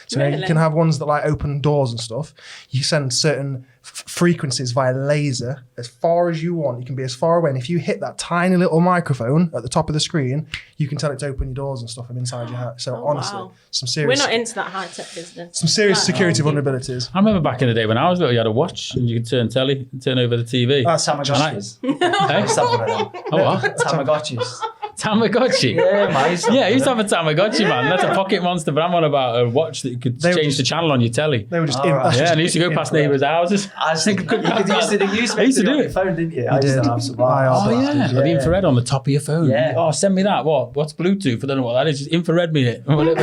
So you Really? can have ones that like open doors and stuff. You send certain frequencies via laser as far as you want. You can be as far away. And if you hit that tiny little microphone at the top of the screen, you can tell it to open your doors and stuff from inside your house. So Oh, honestly, wow. some We're serious not into that high tech business. some serious Like, security oh, vulnerabilities. I remember back in the day when I was little, you had a watch and you could turn over the TV. That's Tamagotchis. Hey? Stuff like that. Oh, what? Tamagotchis. Tamagotchi. Yeah, mate. Yeah, I used to have a Tamagotchi, man. That's a pocket monster, but I'm on about a watch that you could They were change the channel on your telly. They were just All right. that's Yeah, just and I used to go past neighbours' houses. I was thinking, you used to do it on your phone, didn't you? I used did. to have some Oh, Yeah, the infrared on the top of your phone. Yeah. Oh, send me that. What's Bluetooth? I don't know what that is. Just infrared me it. Whatever.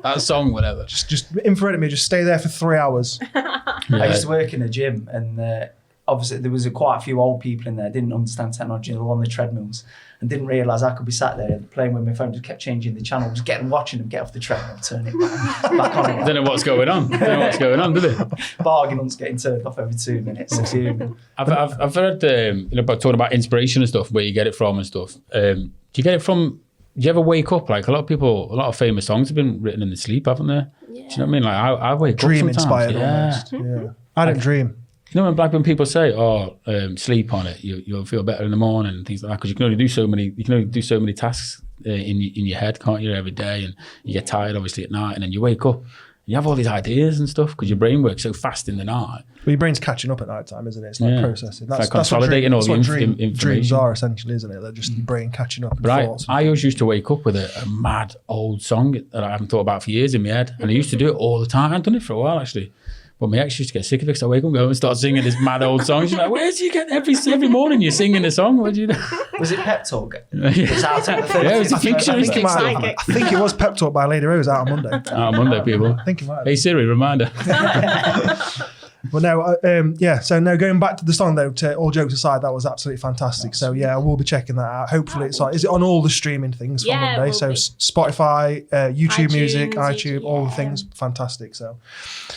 that song, whatever. just infrared at me. Just stay there for 3 hours. I used to work in a gym, and obviously there was quite a few old people in there, didn't understand technology, they were on the treadmills and didn't realise I could be sat there playing with my phone, just kept changing the channel, just watching them get off the treadmill, turn it back on again. Don't know what's going on. Don't know what's going on, do they? Bargain's getting turned off every 2 minutes. It's human. I've heard about talking about inspiration and stuff, where you get it from and stuff. Do you get it from? Do you ever wake up? Like a lot of famous songs have been written in the sleep, haven't they? Yeah. Do you know what I mean? Like I wake Dream up sometimes. inspired Yeah. almost. Yeah. I don't dream. You know when people say, sleep on it, you'll feel better in the morning and things like that, because you can only do so many tasks in your head, can't you, every day, and you get tired obviously at night, and then you wake up and you have all these ideas and stuff because your brain works so fast in the night. Well, your brain's catching up at night time, isn't it? It's like Yeah. processing. It's like consolidating all the dreams information. are essentially, isn't it? They're just your brain catching up. And But thoughts. I always used to wake up with a mad old song that I haven't thought about for years in my head, and I used to do it all the time. I've done it for a while actually. But my ex used to get sick of it, because I wake up and go and start singing this mad old song. She's like, where do you get every morning you're singing a song? What do you do? Was it Pep Talk? Yeah. It's out at the Yeah, it was a I think feature. it might have- Psychic. I think it was Pep Talk by Lady Rose out on Monday. Out on Monday, people. I think it might have. Hey Siri, reminder. Well, no, yeah. So no, going back to the song though. To all jokes aside, that was absolutely fantastic. So yeah, I will be checking that out. Hopefully, it's like, is it on all the streaming things from Yeah, it Monday? will So be. Spotify, YouTube Music, iTunes, iTunes, all the yeah. things. Fantastic. So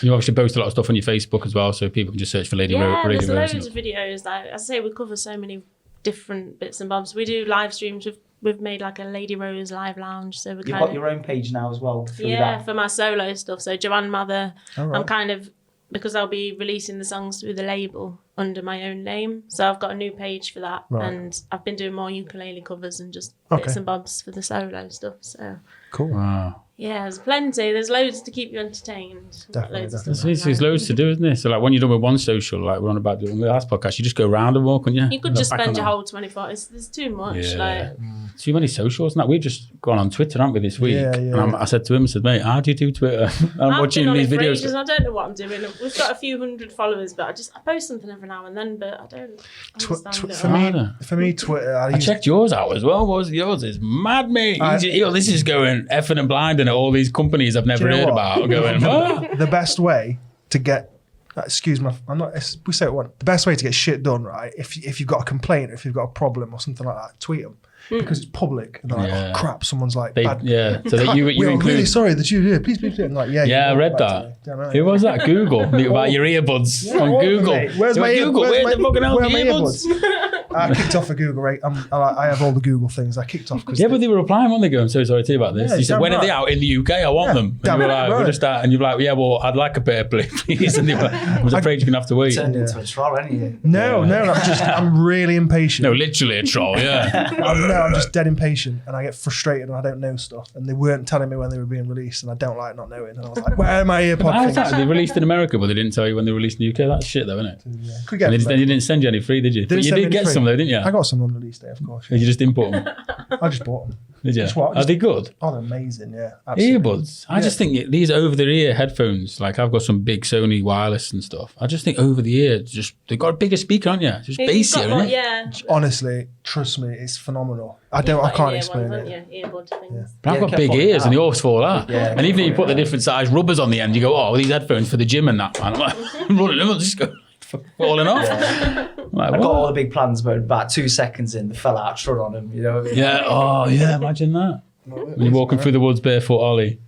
You obviously post a lot of stuff on your Facebook as well, so people can just search for Lady Yeah, Rose. there's loads of videos. Like, as I say, we cover so many different bits and bobs. We do live streams. We've made like a Lady Rose live lounge. So we're You've kind got of, your own page now as well through yeah, that. for my solo stuff. So Joanne Mather, all right. I'm kind of, because I'll be releasing the songs through the label under my own name. So I've got a new page for that. Right. And I've been doing more ukulele covers and just Okay. bits and bobs for the solo stuff. So cool. Wow. yeah, there's plenty. There's loads to keep you entertained. Definitely, Loads of There's, stuff there's online. loads to do, isn't there? So like when you're done with one social, like we're on about doing the last podcast, you just go round them all, couldn't you? You could Look just back spend on your that. whole 24. There's too much. Yeah. Like, Too many socials and that. We've just gone on Twitter, haven't we, this week? Yeah, yeah. And I said to him, mate, how do you do Twitter? I'm I've watching been on these it for videos. ages, I don't know what I'm doing. We've got a few hundred followers, but I post something every now and then, but I don't understand it. For me, Twitter. I checked yours out as well. Yours is mad, mate. This is going effing and blinding at all these companies I've never Do you know heard what? about. Going, what? The best way to get, excuse me, I'm not. We say it once. The best way to get shit done, right? If you've got a complaint, or if you've got a problem or something like that, tweet them because it's public. And they're like, Yeah. oh crap, someone's like, They, bad. yeah. So that you We're really include. sorry that you. Yeah, please. And like, yeah. Yeah, I you read got back to that. me. Do you know what I Who mean? was that? Google about your earbuds Yeah, on all of them, Google. mate. Where's So my Google? where's Where's the fucking hell where are my earbuds? I kicked off a Google, right? I have all the Google things. I kicked off because Yeah, but they were replying, weren't they? Going, I'm so sorry to you about this. Yeah, You said, damn when are they right. out in the UK? I want Yeah, them. And damn you were like, right. we're just out. And you're like, yeah, well, I'd like a pair, please. And they were like, I was afraid you're going to have to wait. Turned into a troll, ain't you? no, I'm really impatient. No, literally a troll, yeah. I'm just dead impatient, and I get frustrated and I don't know stuff. And they weren't telling me when they were being released, and I don't like not knowing. And I was like, where are my How earpod was that? things? They released in America, but they didn't tell you when they released in the UK. That's shit, though, isn't it? Could get And them, then you didn't send you any free, did you? But you send did me get free. some, though, didn't you? I got some on release day, of course. Or you just import them, I just bought them. did you? Just what? Are they good? Oh, they're amazing, yeah. Absolutely. Earbuds. I just think these over-the-ear headphones, like I've got some big Sony wireless and stuff. I just think over-the-ear, they've got a bigger speaker, haven't you? Just You've bassier, got isn't more- it? yeah. Honestly, trust me, it's phenomenal. I You've got can't in-ear explain ones, it. haven't you? Earbud things. But I've Yeah, got kept big falling ears and they out. always fall out. Yeah, And even if you kept put the falling different size rubbers on the end, you go, oh, these headphones for the gym and that, man. I'm like, running them, just go falling off. Like, I got all what? the big plans, but about 2 seconds in, they fell out trud on them. You know what I mean? Yeah, oh, yeah, imagine that. When you're walking through the woods barefoot, Ollie.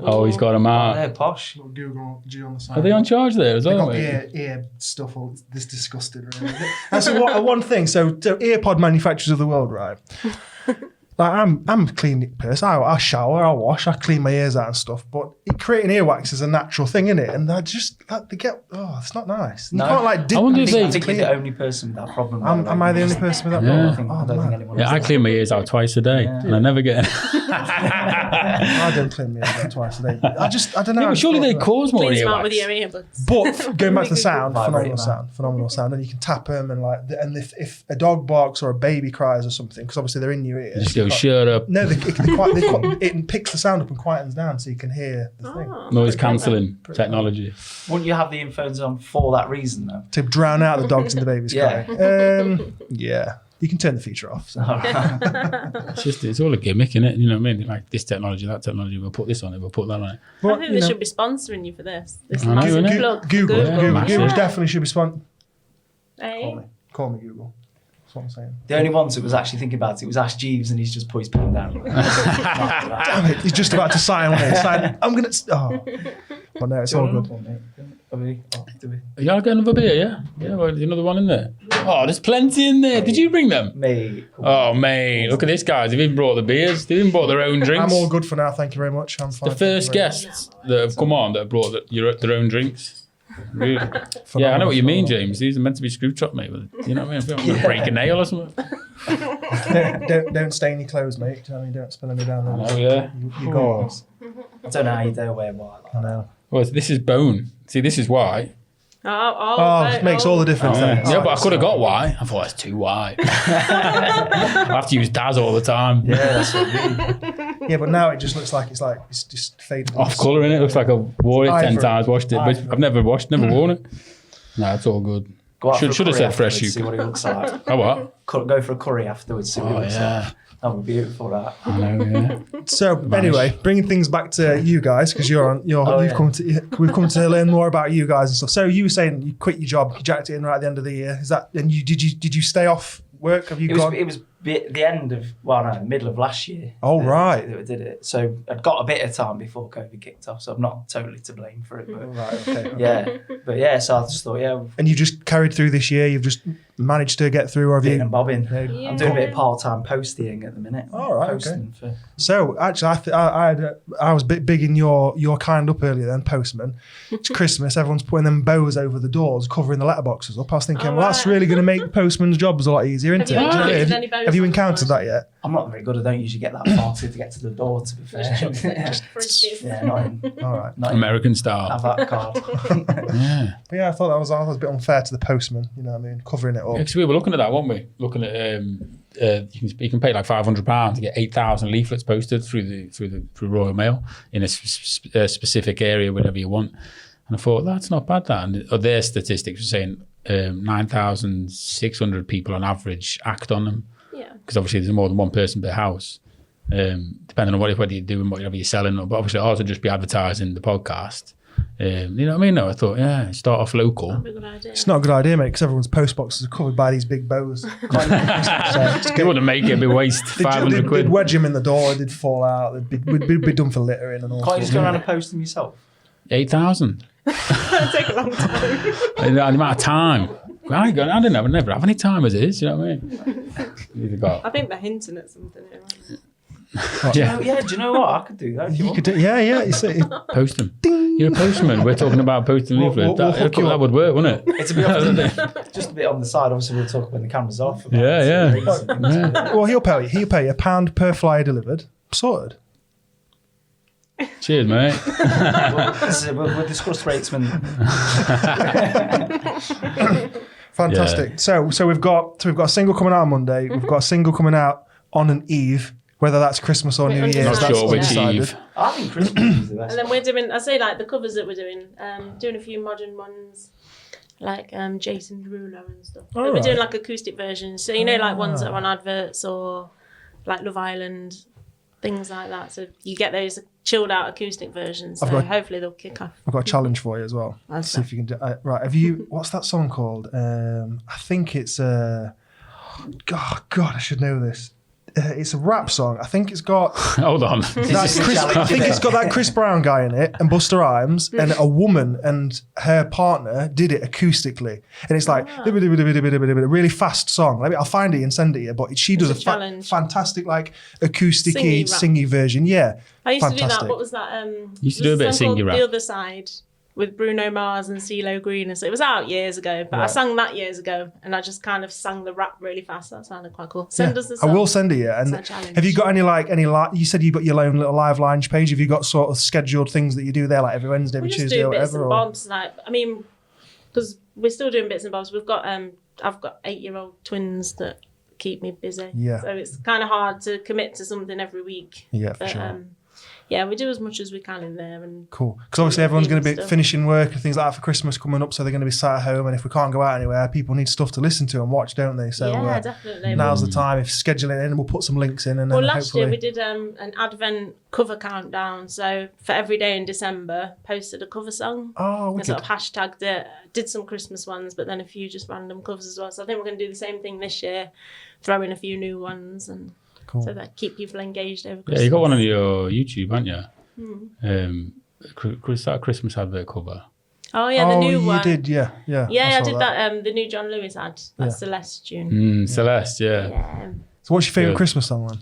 Oh, he's got them Oh, out. they're posh. Google G on the side. Are they on charge there as They well? got mate? the ear stuff all this disgusting. Really. That's one thing. So earpod manufacturers of the world, right? Like I'm a clean person. I shower, I wash, I clean my ears out and stuff. But creating earwax is a natural thing, isn't it? And they get it's not nice. You No. can't like dip. I wonder I if think, they- I think clean you're the it. only person with that problem. Am I the only person with that Yeah. problem? I don't think anyone Yeah, I clean my ears out twice a day and I never get I don't clean my ears about twice a day. I don't know. Yeah, but surely they cause more Cleans them out earwax. with your earbuds. But going back to the sound, Vibrating, phenomenal sound, and you can tap them and if a dog barks or a baby cries or something, because obviously they're in your ears. Just go, shut up. No, it picks the sound up and quietens down so you can hear the thing. Noise cancelling technology. Wouldn't you have the earphones on for that reason, though? To drown out the dogs and the babies Yeah. crying. Yeah. You can turn the feature off. So. It's all a gimmick, innit? You know what I mean? Like this technology, that technology, we'll put this on it, we'll put that on it. But, I think they should be sponsoring you for this. This I know, massive innit? plug. for Google massive. definitely should be sponsored. Hey? Call me Google. That's what I'm saying. The only ones that was actually thinking about it was Ash Jeeves, and he's just put his pen down. Damn it, he's just about to sign on it. I'm going to... Oh. Well, no, it's all good. Do we? Y'all got another beer, yeah? Yeah, well, there's another one in there. Oh, there's plenty in there. Did you bring them? Me. Oh, mate, look at this, guys. They've even brought the beers. They've even brought their own drinks. I'm all good for now, thank you very much. I'm fine. The first guests that have come on that have brought their own drinks. Really? Yeah, I know what you mean, James. These are meant to be screw top, mate. But, you know what I mean? I'm going to break a nail or something. Don't stain your clothes, mate. Do you know what I mean? Don't spill any down there. Oh, yeah. You goals. I don't know how you dare wear white. I know. Well, this is bone. See, this is white. It makes all the difference. then. Yeah, but I could have got white. I thought it's too white. I have to use Daz all the time. Yeah, that's what I mean. Yeah, but now it just looks like it's just faded. Off colour in it. Looks like I've worn it 10 Ivory. times, washed it, but Ivory. I've never worn it. No, it's all good. Go out for a Should have curry said fresh afterwards, see shoe. what he looks like. Oh, what? Go for a curry afterwards, see what he Oh, looks yeah. like. That would be beautiful, that. I know, yeah. So anyway, bringing things back to you guys because we've come to learn more about you guys and stuff. So you were saying you quit your job, you jacked it in right at the end of the year. Is that? And did you stay off work? Have you gone? It was the end of middle of last year. Oh, right. That we did it. So I'd got a bit of time before COVID kicked off, so I'm not totally to blame for it. But Right. Okay. yeah, so I just thought, And you just carried through this year. You've just managed to get through, or have being you? and bobbing. Yeah. I'm doing a bit of part-time posting at the minute. All right, Posting for So actually, I was a bit big in your kind up earlier. Then postman, it's Christmas. Everyone's putting them bows over the doors, covering the letterboxes up. I was thinking, well, that's really going to make postmen's jobs a lot easier, isn't it? Have you Do you know what I mean? collected any bows Have you on encountered the that yet? I'm not very good. I don't usually get that far to get to the door, to be fair. Yeah, not in. All right. Not in. American style. Have that card. Yeah. But yeah, I thought that was a bit unfair to the postman. You know what I mean? Covering it up. Because we were looking at that, weren't we? Looking at you can pay like £500 to get 8,000 leaflets posted through Royal Mail in a specific area, whatever you want. And I thought that's not bad. That and their statistics were saying 9,600 people on average act on them. Yeah. Because obviously there's more than one person per house, depending on whether you're doing whatever you're selling. But obviously also just be advertising the podcast. You know what I mean? No, I thought, start off local. That'd be a good idea. It's not a good idea, mate, because everyone's post boxes are covered by these big bows. You wouldn't make it, it'd be waste £500 quid. They'd wedge them in the door, they'd fall out, they'd be done for littering and all. Can't you just go around and post them yourself? 8,000. It'd take a long time. The amount of time. I don't know. I never have any time as it is. You know what I mean? You've got. I think they're hinting at something here. Right? Yeah. Yeah, do you know what? I could do that. If you You want. could do, yeah. You see, Post them. You're a postman. We're talking about posting leaflets. we'll hook you That up. would work, wouldn't it? It's a bit just a bit on the side. Obviously, we'll talk when the camera's off. about Yeah. rates and things. well, he'll pay you £1 per flyer delivered. Sorted. Cheers, mate. We'll discuss rates when. Fantastic. Yeah. So we've got a single coming out on Monday. We've got a single coming out on an eve, whether that's Christmas or New Year's. Not That's sure which undecided. eve. I think Christmas is the best. And then we're doing, I say like the covers that we're doing a few modern ones, like Jason Derulo and stuff. But we're Alright. doing like acoustic versions. So, you know, like ones that are on adverts or like Love Island, things like that. So you get those chilled out acoustic versions. So I've got- hopefully they'll kick off. I've got a challenge for you as well. That's See if you can do. Right, have you? What's that song called? I think it's God, I should know this. It's a rap song. I think it's got. Hold on. That's Chris, I think it's got that Chris Brown guy in it and Busta Rhymes and a woman and her partner did it acoustically, and it's like a really fast song. I'll find it and send it to you. But she does It's a a challenge. fantastic like acoustic-y, Singy rap. singy version. Yeah, I used to do fantastic. that. What was that? Used to do a bit of song singy called rap. The Other Side with Bruno Mars and CeeLo Green. So it was out years ago, but I sang that years ago, and I just kind of sang the rap really fast. That sounded quite cool. Send us the song. I will send it. Yeah. And have you got any you said you've got your own little live lounge page. Have you got sort of scheduled things that you do there, like every Wednesday, every Tuesday, or bits whatever? and bobs, because we're still doing bits and bobs. We've got I've got 8-year-old twins that keep me busy. Yeah. So it's kind of hard to commit to something every week. Yeah, for sure. Yeah, we do as much as we can in there. And cool. Because obviously everyone's going to be stuff. finishing work and things like that for Christmas coming up, so they're going to be sat at home. And if we can't go out anywhere, people need stuff to listen to and watch, don't they? So yeah, definitely. now's the time. If schedule it in, we'll put some links in. And Well, then last year hopefully... we did an Advent cover countdown. So for every day in December, posted a cover song. Oh, And wicked. sort of hashtagged it. Did some Christmas ones, but then a few just random covers as well. So I think we're going to do the same thing this year, throw in a few new ones, and Cool. so that keep people engaged over Christmas. Yeah, you got one on your YouTube, haven't you? That Christmas advert cover. Oh yeah, the new one. you did, yeah. Yeah, I I saw did that. The new John Lewis ad. That's Celeste tune. Celeste, yeah. Yeah. So what's your favourite Good. Christmas song then?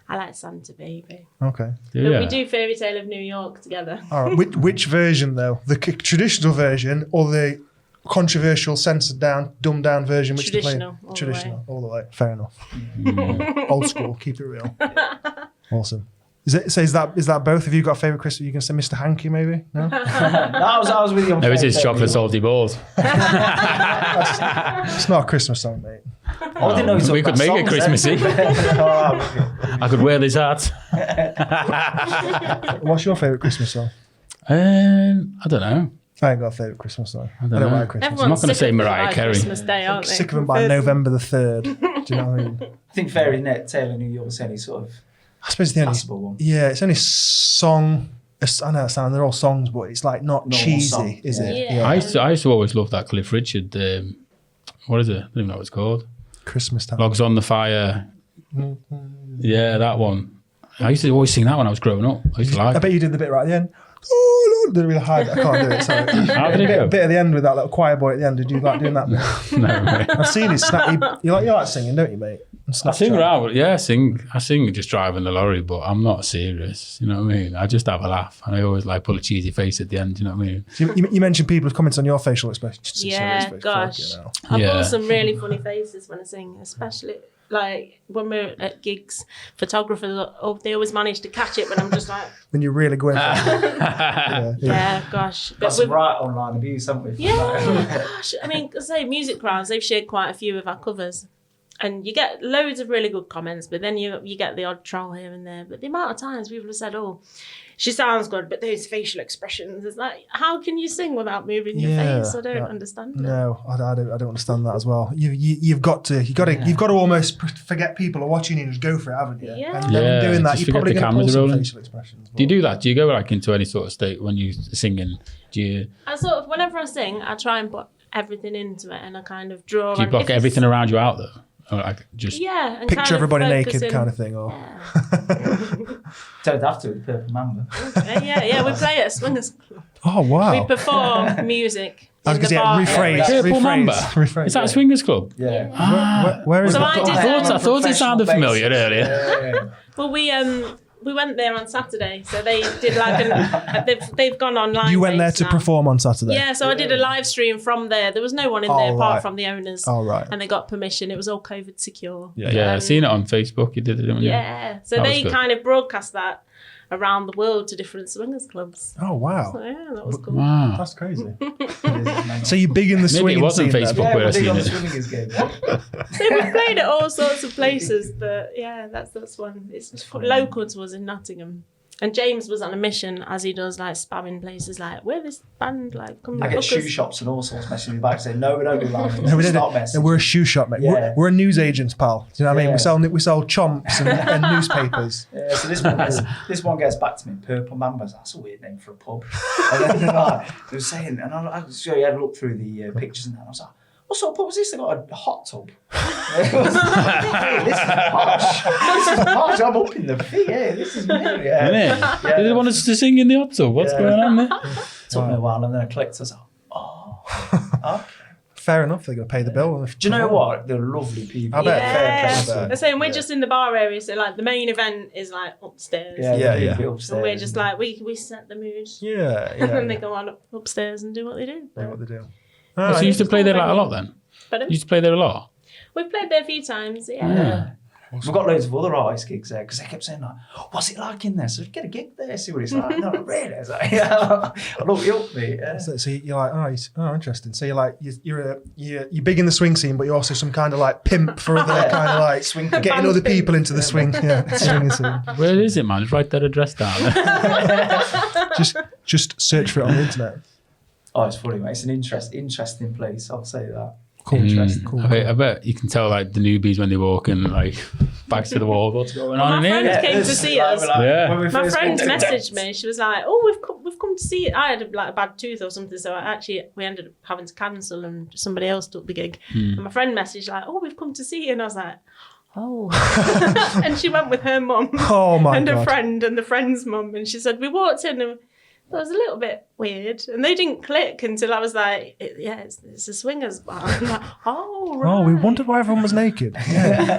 I like Santa Baby. Okay. But Yeah. we do Fairy Tale of New York together. All right. Which version though? The traditional version or the controversial, censored down, dumbed down version? Which Traditional, to play? all the Traditional, way. all the way. Fair enough. Old school. Keep it real. Awesome. Is that both of you got a favourite Christmas? You can say Mr. Hanky maybe? No? I was with you on No, it's his Fairy Tale. chocolate salty balls. It's not a Christmas song, mate. Oh, I didn't know you We talked could about make it songs then. Christmassy. I could wear this hat. What's your favourite Christmas song? I don't know. I ain't got a favourite Christmas song. I don't know. like Christmas. Everyone's I'm not gonna sick say of them Mariah by Carey. Christmas Day, aren't they? Sick of them by November the 3rd. Do you know what I mean? I think Fairy Tale of New York's any sort of I suppose the only passable one. yeah, it's only song. I know it sounds they're all songs, but it's like not Normal cheesy, song, is yeah. it? Yeah. I used to always love that Cliff Richard. What is it? I don't even know what it's called. Christmas time. Logs on the Fire. Yeah, that one. I used to always sing that when I was growing up. I used to like I bet you did the bit right at the end. Oh Lord, did really high. I can't do it. Sorry. How did it go? Bit at the end with that little choir boy at the end. Did you like doing that bit? No, mate. I've seen his snap. You like singing, don't you, mate? On I sing Snapchat. around, yeah, I sing just driving the lorry, but I'm not serious, you know what I mean? I just have a laugh, and I always like pull a cheesy face at the end, you know what I mean? So you mentioned people have commented on your facial expressions. Yeah, gosh. I Yeah. pull some really funny faces when I sing, especially like when we're at gigs. Photographers, they always manage to catch it when I'm just like, When you're really going for it. yeah, gosh. Got But some with, right online abuse, haven't we? yeah, gosh. I mean, I say music crowds, they've shared quite a few of our covers. And you get loads of really good comments, but then you get the odd troll here and there. But the amount of times people have said, oh, she sounds good, but those facial expressions, it's like, how can you sing without moving your face? I don't understand it. No, I don't understand that as well. You've got to almost forget people are watching you and just go for it, haven't you? Yeah. And then doing that, just you're probably forget the going to pull cameras some rolling. facial expressions. Do you do that? Do you go like into any sort of state when you're singing? Do you Whenever I sing, I try and put everything into it, and I kind of draw. do you and block if it's- everything around you out though? Or like just Yeah, and Picture kind of everybody naked focusing- kind of thing, or Don't have to with Purple Mamba. Yeah, we play at a swingers club. oh wow. We perform music. I was in the going to bar say rephrase. area. Purple Mamba? Rephrase. Is that a swingers club? Yeah. Where is So it? I did. I thought it sounded familiar earlier. Yeah. Well, we went there on Saturday, so they did like they've gone online. You went there to now. perform on Saturday? Yeah, so I did a live stream from there. There was no one in Oh, there apart right. from the owners. Oh, right. And they got permission. It was all COVID secure. Yeah, I've seen it on Facebook. You did it, didn't you? Yeah. So That was they good. kind of broadcast that around the world to different swingers clubs. Oh, wow. So yeah, that was cool. Wow. That's crazy. So you're big in the Maybe it swinging wasn't scene then? Facebook. Yeah, where I we're big seen on the it. swimmingers game. So we played at all sorts of places, but yeah, that's one. It's local to us in Nottingham. And James was on a mission, as he does, like spamming places like, we're this band, like, come I book get us. shoe shops and all sorts messaging me back saying, no, we don't do live. No, we Stop don't. messing. We're a shoe shop, mate. Yeah. We're a news agents, pal. Do you know what I mean? Yeah. We sell chomps and newspapers. Yeah, so this one gets back to me. Purple Mambas. That's a weird name for a pub. And then they were saying, and I was sure you had a look through the pictures and that. I was like, what sort of pub is this? They got a hot tub. This is posh. This is posh. I'm up in the fee. Yeah, this is me. Yeah. Isn't it? Did they want us to sing in the hot tub? What's Yeah. going on there? Took me a while, and then I clicked. I was like, oh, okay. fair enough. They're going to pay the bill. Do you know what? They're lovely people. I bet. Yeah. They're saying we're just in the bar area, so like the main event is like upstairs. Yeah. Upstairs. And we're just like we set the mood. Yeah. And then they go on upstairs and do what they do. Know what they do. So you used to play there like a lot then? Pardon? You used to play there a lot? We've played there a few times, yeah. We've got loads of other artist gigs there because they kept saying like, "What's it like in there?" So get a gig there, see what it's like. No, really. I was like, "Yeah, I'll look you up, mate." Yeah. So you're like, interesting. So you're like, you're big in the swing scene, but you're also some kind of like pimp for other kind of like Swing getting other people into the swing. Yeah, swinging scene. Where is it, man? Just write that address down. Just search for it on the internet. Oh, it's funny, mate. It's an interesting place. I'll say that. Cool. Cool. I bet you can tell like the newbies when they walk in, like backs to the wall. What's going on My in friend here? came to see us. Yeah. My friend messaged me. She was like, "Oh, we've come to see it." I had like a bad tooth or something, so we ended up having to cancel, and somebody else took the gig. And my friend messaged like, "Oh, we've come to see you," and I was like, "Oh," and she went with her mum Oh my and God. a friend and the friend's mum, and she said we walked in and it was a little bit weird, and they didn't click until I was like, it's a swingers bar. I'm like, oh, right. Oh, we wondered why everyone was naked. Yeah.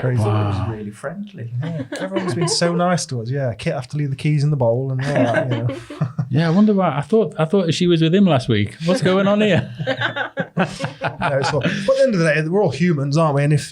Crazy. It was really friendly. Yeah. Everyone's been so nice to us. Yeah, Kit have to leave the keys in the bowl and all that. You know. Yeah, I wonder why. I thought she was with him last week. What's going on here? No, it's all, but at the end of the day, we're all humans, aren't we? And if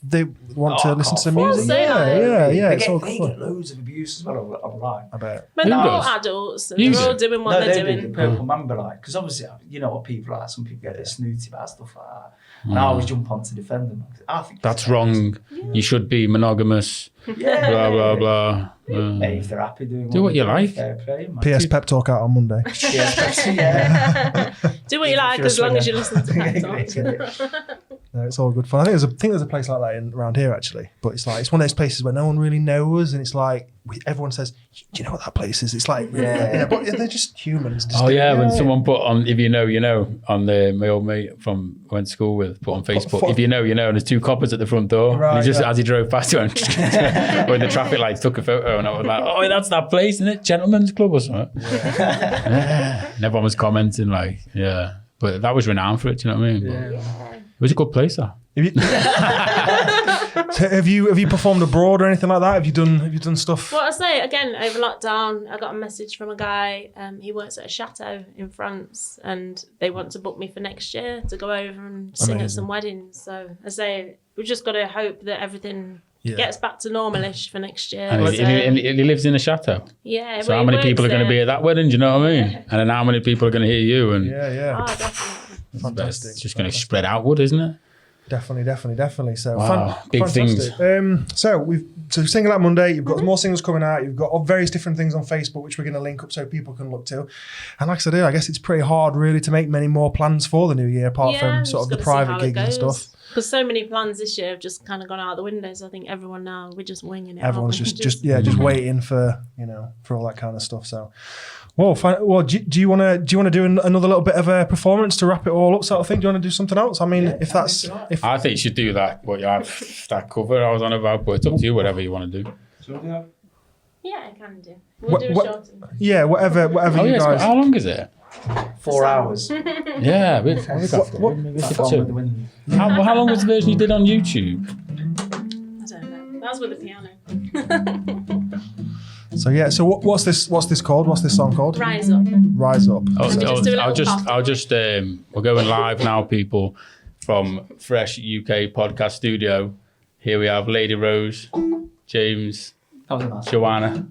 they want to listen to some music, yeah, it's all They good. get loads of abuse as well online. I bet. But they're all does? adults, and You they're all do? doing what they're they do, doing. the purple man, but like, because obviously, you know what people are like. Some people get a bit snooty about stuff like that. And I always jump on to defend them. I think That's wrong. You should be monogamous. Yeah. Blah blah blah. Mate, if they're happy doing Do what you they're like. fair play, man. PS Pep Talk out on Monday. Yeah. Do what you like, as long as you listen to Pep Talk. No, it's all good fun. I think there's a place like that around here actually, but it's one of those places where no one really knows, and it's like everyone says, "Do you know what that place is?" It's like, but they're just humans. Just When someone put on, if you know, on my old mate from went to school with, put on Facebook, if you know, and there's two coppers at the front door. Right, and he just, as he drove past it, when the traffic lights, took a photo, and I was like, "Oh, that's that place, isn't it? Gentleman's Club or something." Yeah. And everyone was commenting like, "Yeah," but that was renowned for it. Do you know what I mean? Yeah. It was a good place, though. So have you performed abroad or anything like that? Have you done stuff? Well, I say again over lockdown, I got a message from a guy. He works at a chateau in France, and they want to book me for next year to go over and sing at some weddings. So I say we've just got to hope that everything gets back to normalish for next year. And he lives in a chateau. Yeah. So how many people are going to be at that wedding? Do you know what I mean? Yeah. And then how many people are going to hear you? And Yeah. Oh, definitely. Fantastic. it's just going to spread outward, isn't it? Definitely. So Wow, big things. So Single Out Monday, you've got more singles coming out. You've got various different things on Facebook, which we're going to link up so people can look to. And like I said, I guess it's pretty hard really to make many more plans for the new year, apart from sort of the private gigs and stuff. Because so many plans this year have just kind of gone out the window. So I think everyone now, we're just winging it. Everyone's aren't we? just waiting for for all that kind of stuff. So. Well, fine. Well, do you want to do another little bit of a performance to wrap it all up, sort of thing? Do you want to do something else? I mean, if I think you should do that. What you have that cover I was on about, but it's up to you. Whatever you want to do. Yeah, I can do. We'll do a short one. whatever you guys. How long is it? 4 hours. Yeah, we got two. How long was the version you did on YouTube? I don't know. That was with the piano. So what's this called? What's this song called? Rise Up. Rise Up. I'll just we're going live now, people, from Fresh UK Podcast Studio. Here we have Lady Rose, James, That was a nice Joanna.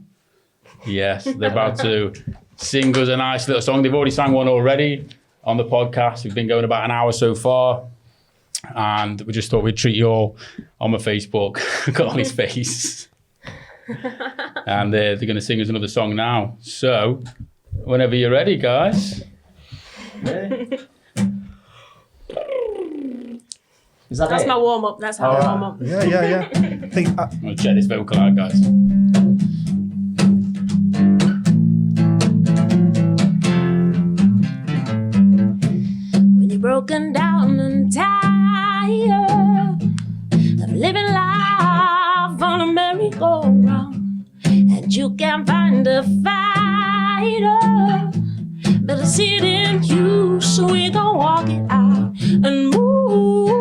Yes, they're about to sing us a nice little song. They've already sang one already on the podcast. We've been going about an hour so far. And we just thought we'd treat you all on my Facebook. Got on his face. And they're going to sing us another song now. So, whenever you're ready, guys. That's my warm up. That's how I warm up. Yeah. I'm going to check this vocal out, guys. When you're broken down and tired of living life on a merry-go-round, and you can't find a fighter, better see it in you, so we gon' walk it out and move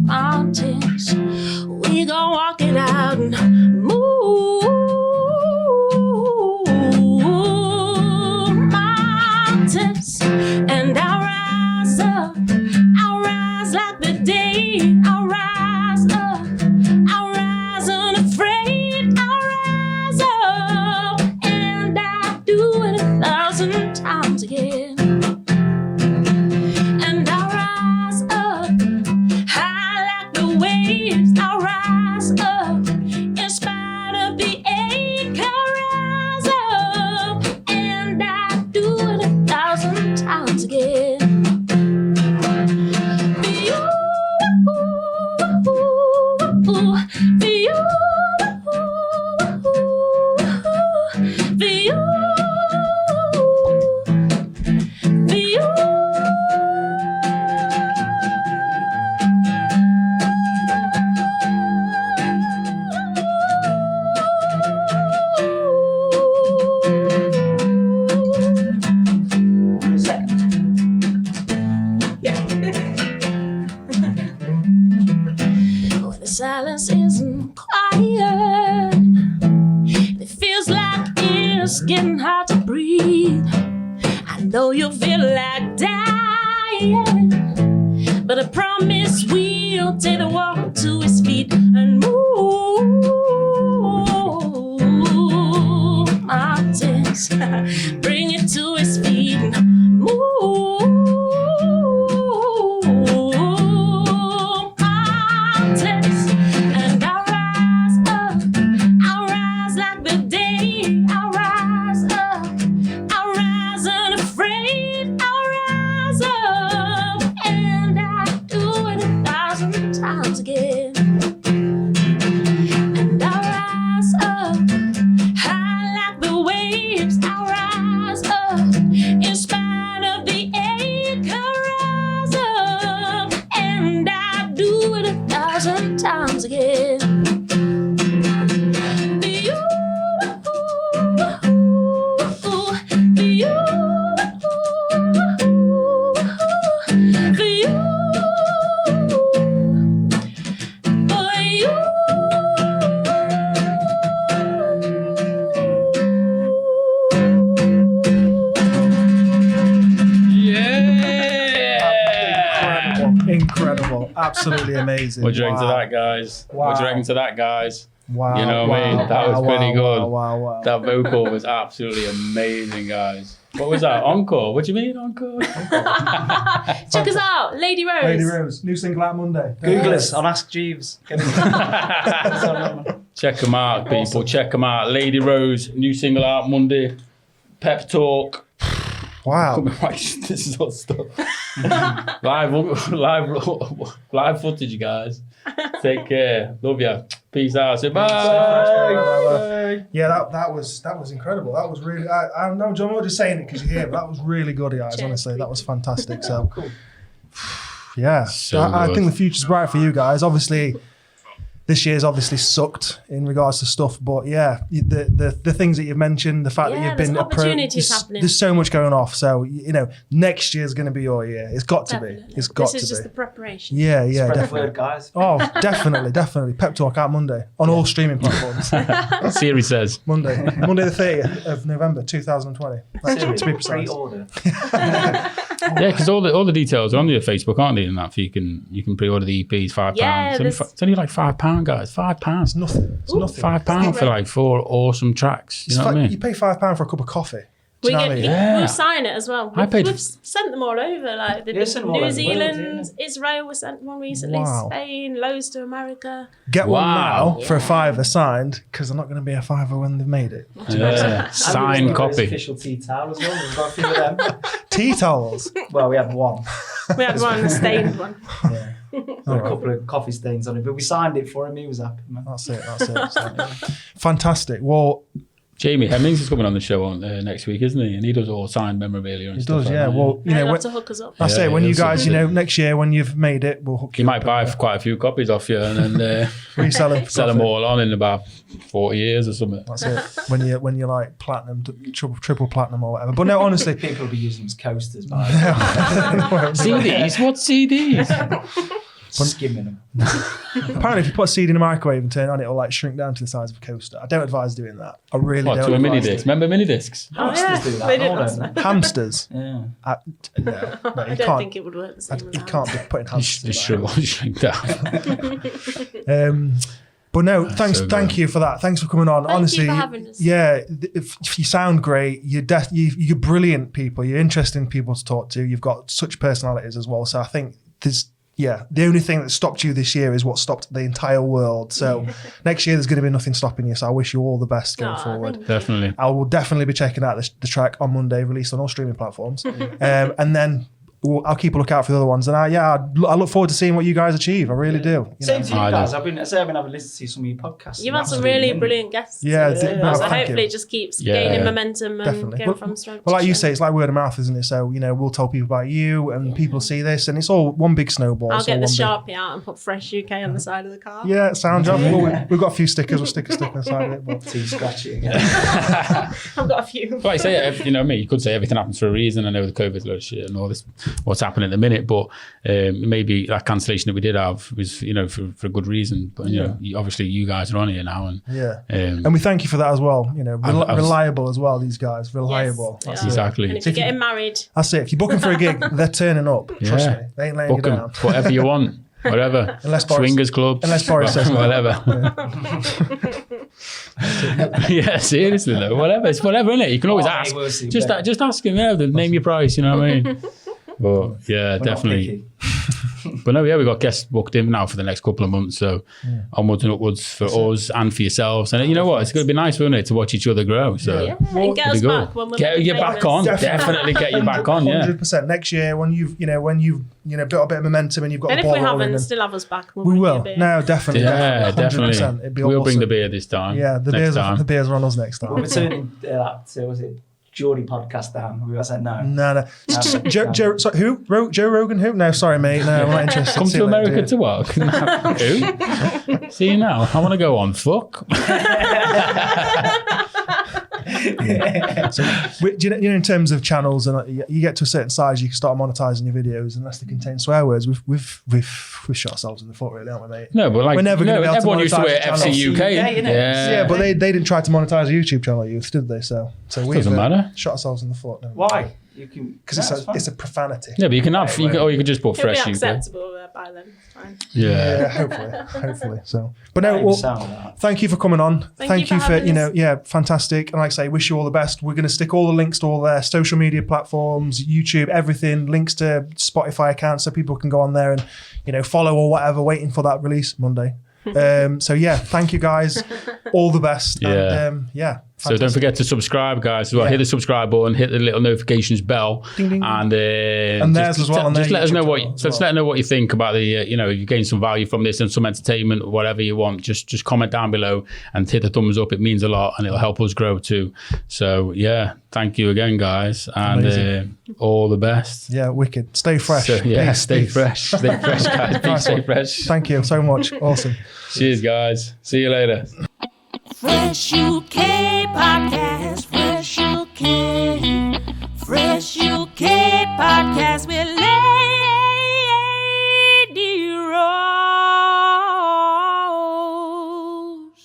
mountains. We gon' walk it out and move mountains. And I'll rise up, I'll rise like the day. I'll rise up, I'll rise unafraid. I'll rise up, and I'll do it 1,000 times again. And I'll rise up, high like the waves. I'll rise up, in spite of the ache. I'll rise up, and I'll do it 1,000 times again. For you, for you, for you, for you. When the silence isn't quiet, it feels like it's getting hard to breathe. I know you feel like dying, but I promise we'll take the walk to his feet and move mountains. Bring it to his feet and move mountains. And I'll rise up, I'll rise like the day. I'll rise up, I'll rise unafraid. I'll rise up, and I'll do it 1,000 times again. And I'll rise up, high like the waves. I'll rise up, in spite of the ache. I'll rise up, and I'll do it 1,000 times again. For you, for you, for you, for you. Yeah. Incredible. Absolutely amazing. What do you reckon to Wow. that, guys? Wow. What do you reckon to that, guys? Wow. You know what I mean? That was pretty good. Wow. That vocal was absolutely amazing, guys. What was that? Encore? What do you mean, encore? Check us out, Lady Rose. Lady Rose, new single out Monday. Google us on Ask Jeeves. Check them out, people. Awesome. Check them out. Lady Rose, new single out Monday. Pep Talk. Wow. This is all stuff. live footage, you guys. Take care. Love ya. Peace out. Say bye. Yeah, that was incredible. That was really. I know, John, I'm not just saying it because you're here, but that was really good, guys. Cheers. Honestly, that was fantastic. So, Cool. yeah, So I good. think the future's bright for you guys. Obviously, this year's obviously sucked in regards to stuff, but yeah, the things that you've mentioned, the fact that Yeah, you've been there's opportunities happening. there's so much going off. So next year's going to be your year. It's got to Definitely. be. It's got This is to just be. the preparation. Yeah, Spread the definitely. word, guys. Oh, definitely. Pep Talk out Monday on all streaming platforms. Siri says. Monday the 30th of November 2020. To be precise. Pre-order. Yeah, because all the details are on your Facebook, aren't they? And that you can pre-order the EPs, £5. Yeah, It's only like £5, guys. £5. It's nothing. It's nothing. £5 for like 4 awesome tracks. You know what I You mean? pay £5 for a cup of coffee. Do We you know get, what I mean? Yeah. We'll sign it as well. I paid- We've sent them all over, like Yeah, sent them all New over the world, Zealand, Israel. We sent one recently. Wow. Spain, loads to America. Get one Wow. now for a £5 signed because they're not going to be a £5 when they've made it. Yeah. Signed His copy. official tea towel as well. We've got a few of them. Tea towels. Well, we had one. We had one, the stained one. Yeah. Got a couple of coffee stains on it, but we signed it for him. He was happy, man. That's it. So, fantastic. Well, Jamie Hemmings is coming on the show on next week, isn't he? And he does all signed memorabilia and He stuff does, like yeah. that. Well, you I'd know, love when, to hook us up. I say when he'll you guys, sort it. next year when you've made it, we'll hook He you might up. buy quite a few copies off you and then Resell them. sell them all on in about 40 years or something. That's it. When you're like platinum, triple platinum or whatever. But no, honestly, People will be using them as coasters, by CDs? What CDs? skimming them. apparently if you put a CD in a microwave and turn it on, it'll like shrink down to the size of a coaster. I don't advise doing that. I really What, don't. to a mini advise disc? it. Remember mini discs? Oh, yeah. do that, They did all last don't night. Hamsters. Yeah. No, you I don't can't. think it would work the same You with can't be putting hamsters. Just in that. shrink down. But no, thanks, so thank good. you for that. Thanks for coming on. Thank you Honestly, for having us. yeah, if you sound great. You're brilliant people. You're interesting people to talk to. You've got such personalities as well. So I think the only thing that stopped you this year is what stopped the entire world. So next year there's going to be nothing stopping you. So I wish you all the best going forward. thank you. Definitely. I will definitely be checking out the track on Monday, released on all streaming platforms, and then I'll keep a lookout for the other ones. And I look forward to seeing what you guys achieve. I really do. You Same know? to you I guys. do. I've been having listened to some of your podcasts. You've and had some that's really been- brilliant guests. Yeah, so no, thank hopefully you. it just keeps Yeah. gaining momentum and Definitely. going from strength Well, to like you strength. say, it's like word of mouth, isn't it? So, we'll tell people about you and people see this and it's all one big snowball. I'll It's all get the one big- Sharpie out and put Fresh UK on the side of the car. Yeah, sound job. Well, we've got a few stickers. We'll stick a sticker inside of it. But Too scratchy again. I've got a few. Like I say, you know me, you could say everything happens for a reason. I know the COVID load of shit and all this, what's happening at the minute, but maybe that cancellation that we did have was, for a good reason. But, obviously you guys are on here now. And yeah. And we thank you for that as well. Reliable as well, these guys. Reliable. Yes, That's they it. are. Exactly. And if you're getting married, That's it. If you're booking for a gig, they're turning up. Trust Yeah. me. They ain't letting Book you 'em, down. whatever you want, whatever. Unless Boris- Swingers clubs. unless Boris says no. whatever. Yeah, seriously though, whatever. It's whatever, innit? You can always Oh, ask. it will see, Just yeah. just ask him, name your price, you know what I mean? But yeah, We're not definitely. picky. But no, we got guests booked in now for the next couple of months. So onwards and upwards for us and for yourselves. And you know what? It's going to be nice, won't it, to watch each other grow. So yeah, and get us there you back go. when we're Get making you back famous. on. Definitely get you back on. Yeah. 100%. Next year, when you've built a bit of momentum and you've got And the if ball we rolling. haven't, and still have us back. We'll we bring you will. a beer. No, definitely. Yeah, 100%. definitely. It'd be We'll bring awesome. the beer this time. Yeah, the next beers time. are on us next time. We're turning that to, was it Geordie podcast down? We said no. No. Joe, sorry, who? Joe Rogan? Who? No, sorry, mate. No, I'm not interested. Come See to you later, America dude. to work. Who? See you now. I want to go on. Fuck. Do you know, in terms of channels, and you get to a certain size, you can start monetizing your videos unless they contain swear words. We've shot ourselves in the foot, really, aren't we, mate? No, but like We're never gonna be able to everyone used to monetize wear the channel. FC UK. innit? Yeah, but they didn't try to monetize a YouTube channel, did they? So we Doesn't matter. shot ourselves in the foot. Why? You can Because no, it's a profanity. Yeah, but you can have, or you could just put It'll be fresh UK. acceptable by then. It's fine. Yeah. Hopefully. So, but no, well, sound that. thank you for coming on. Thank you for having us. Fantastic. And like I say, wish you all the best. We're going to stick all the links to all their social media platforms, YouTube, everything, links to Spotify accounts so people can go on there and, follow or whatever, waiting for that release Monday. So yeah, thank you guys. All the best. Yeah. And, So don't forget to subscribe, guys. As well, Yeah. hit the subscribe button, hit the little notifications bell, Ding, ding. and theirs as well, on Just their let us know YouTube what channel as just well. let us know what you think about the. If you gain some value from this and some entertainment, whatever you want, just comment down below and hit the thumbs up. It means a lot, and it'll help us grow too. So yeah, thank you again, guys, and Amazing. all the best. Yeah, wicked. Stay fresh. So, yeah, Peace, stay peace. fresh, stay fresh, guys. Peace, Nice stay one. fresh. Thank you so much. Awesome. Cheers, guys. See you later. Fresh UK podcast, Fresh UK, Fresh UK.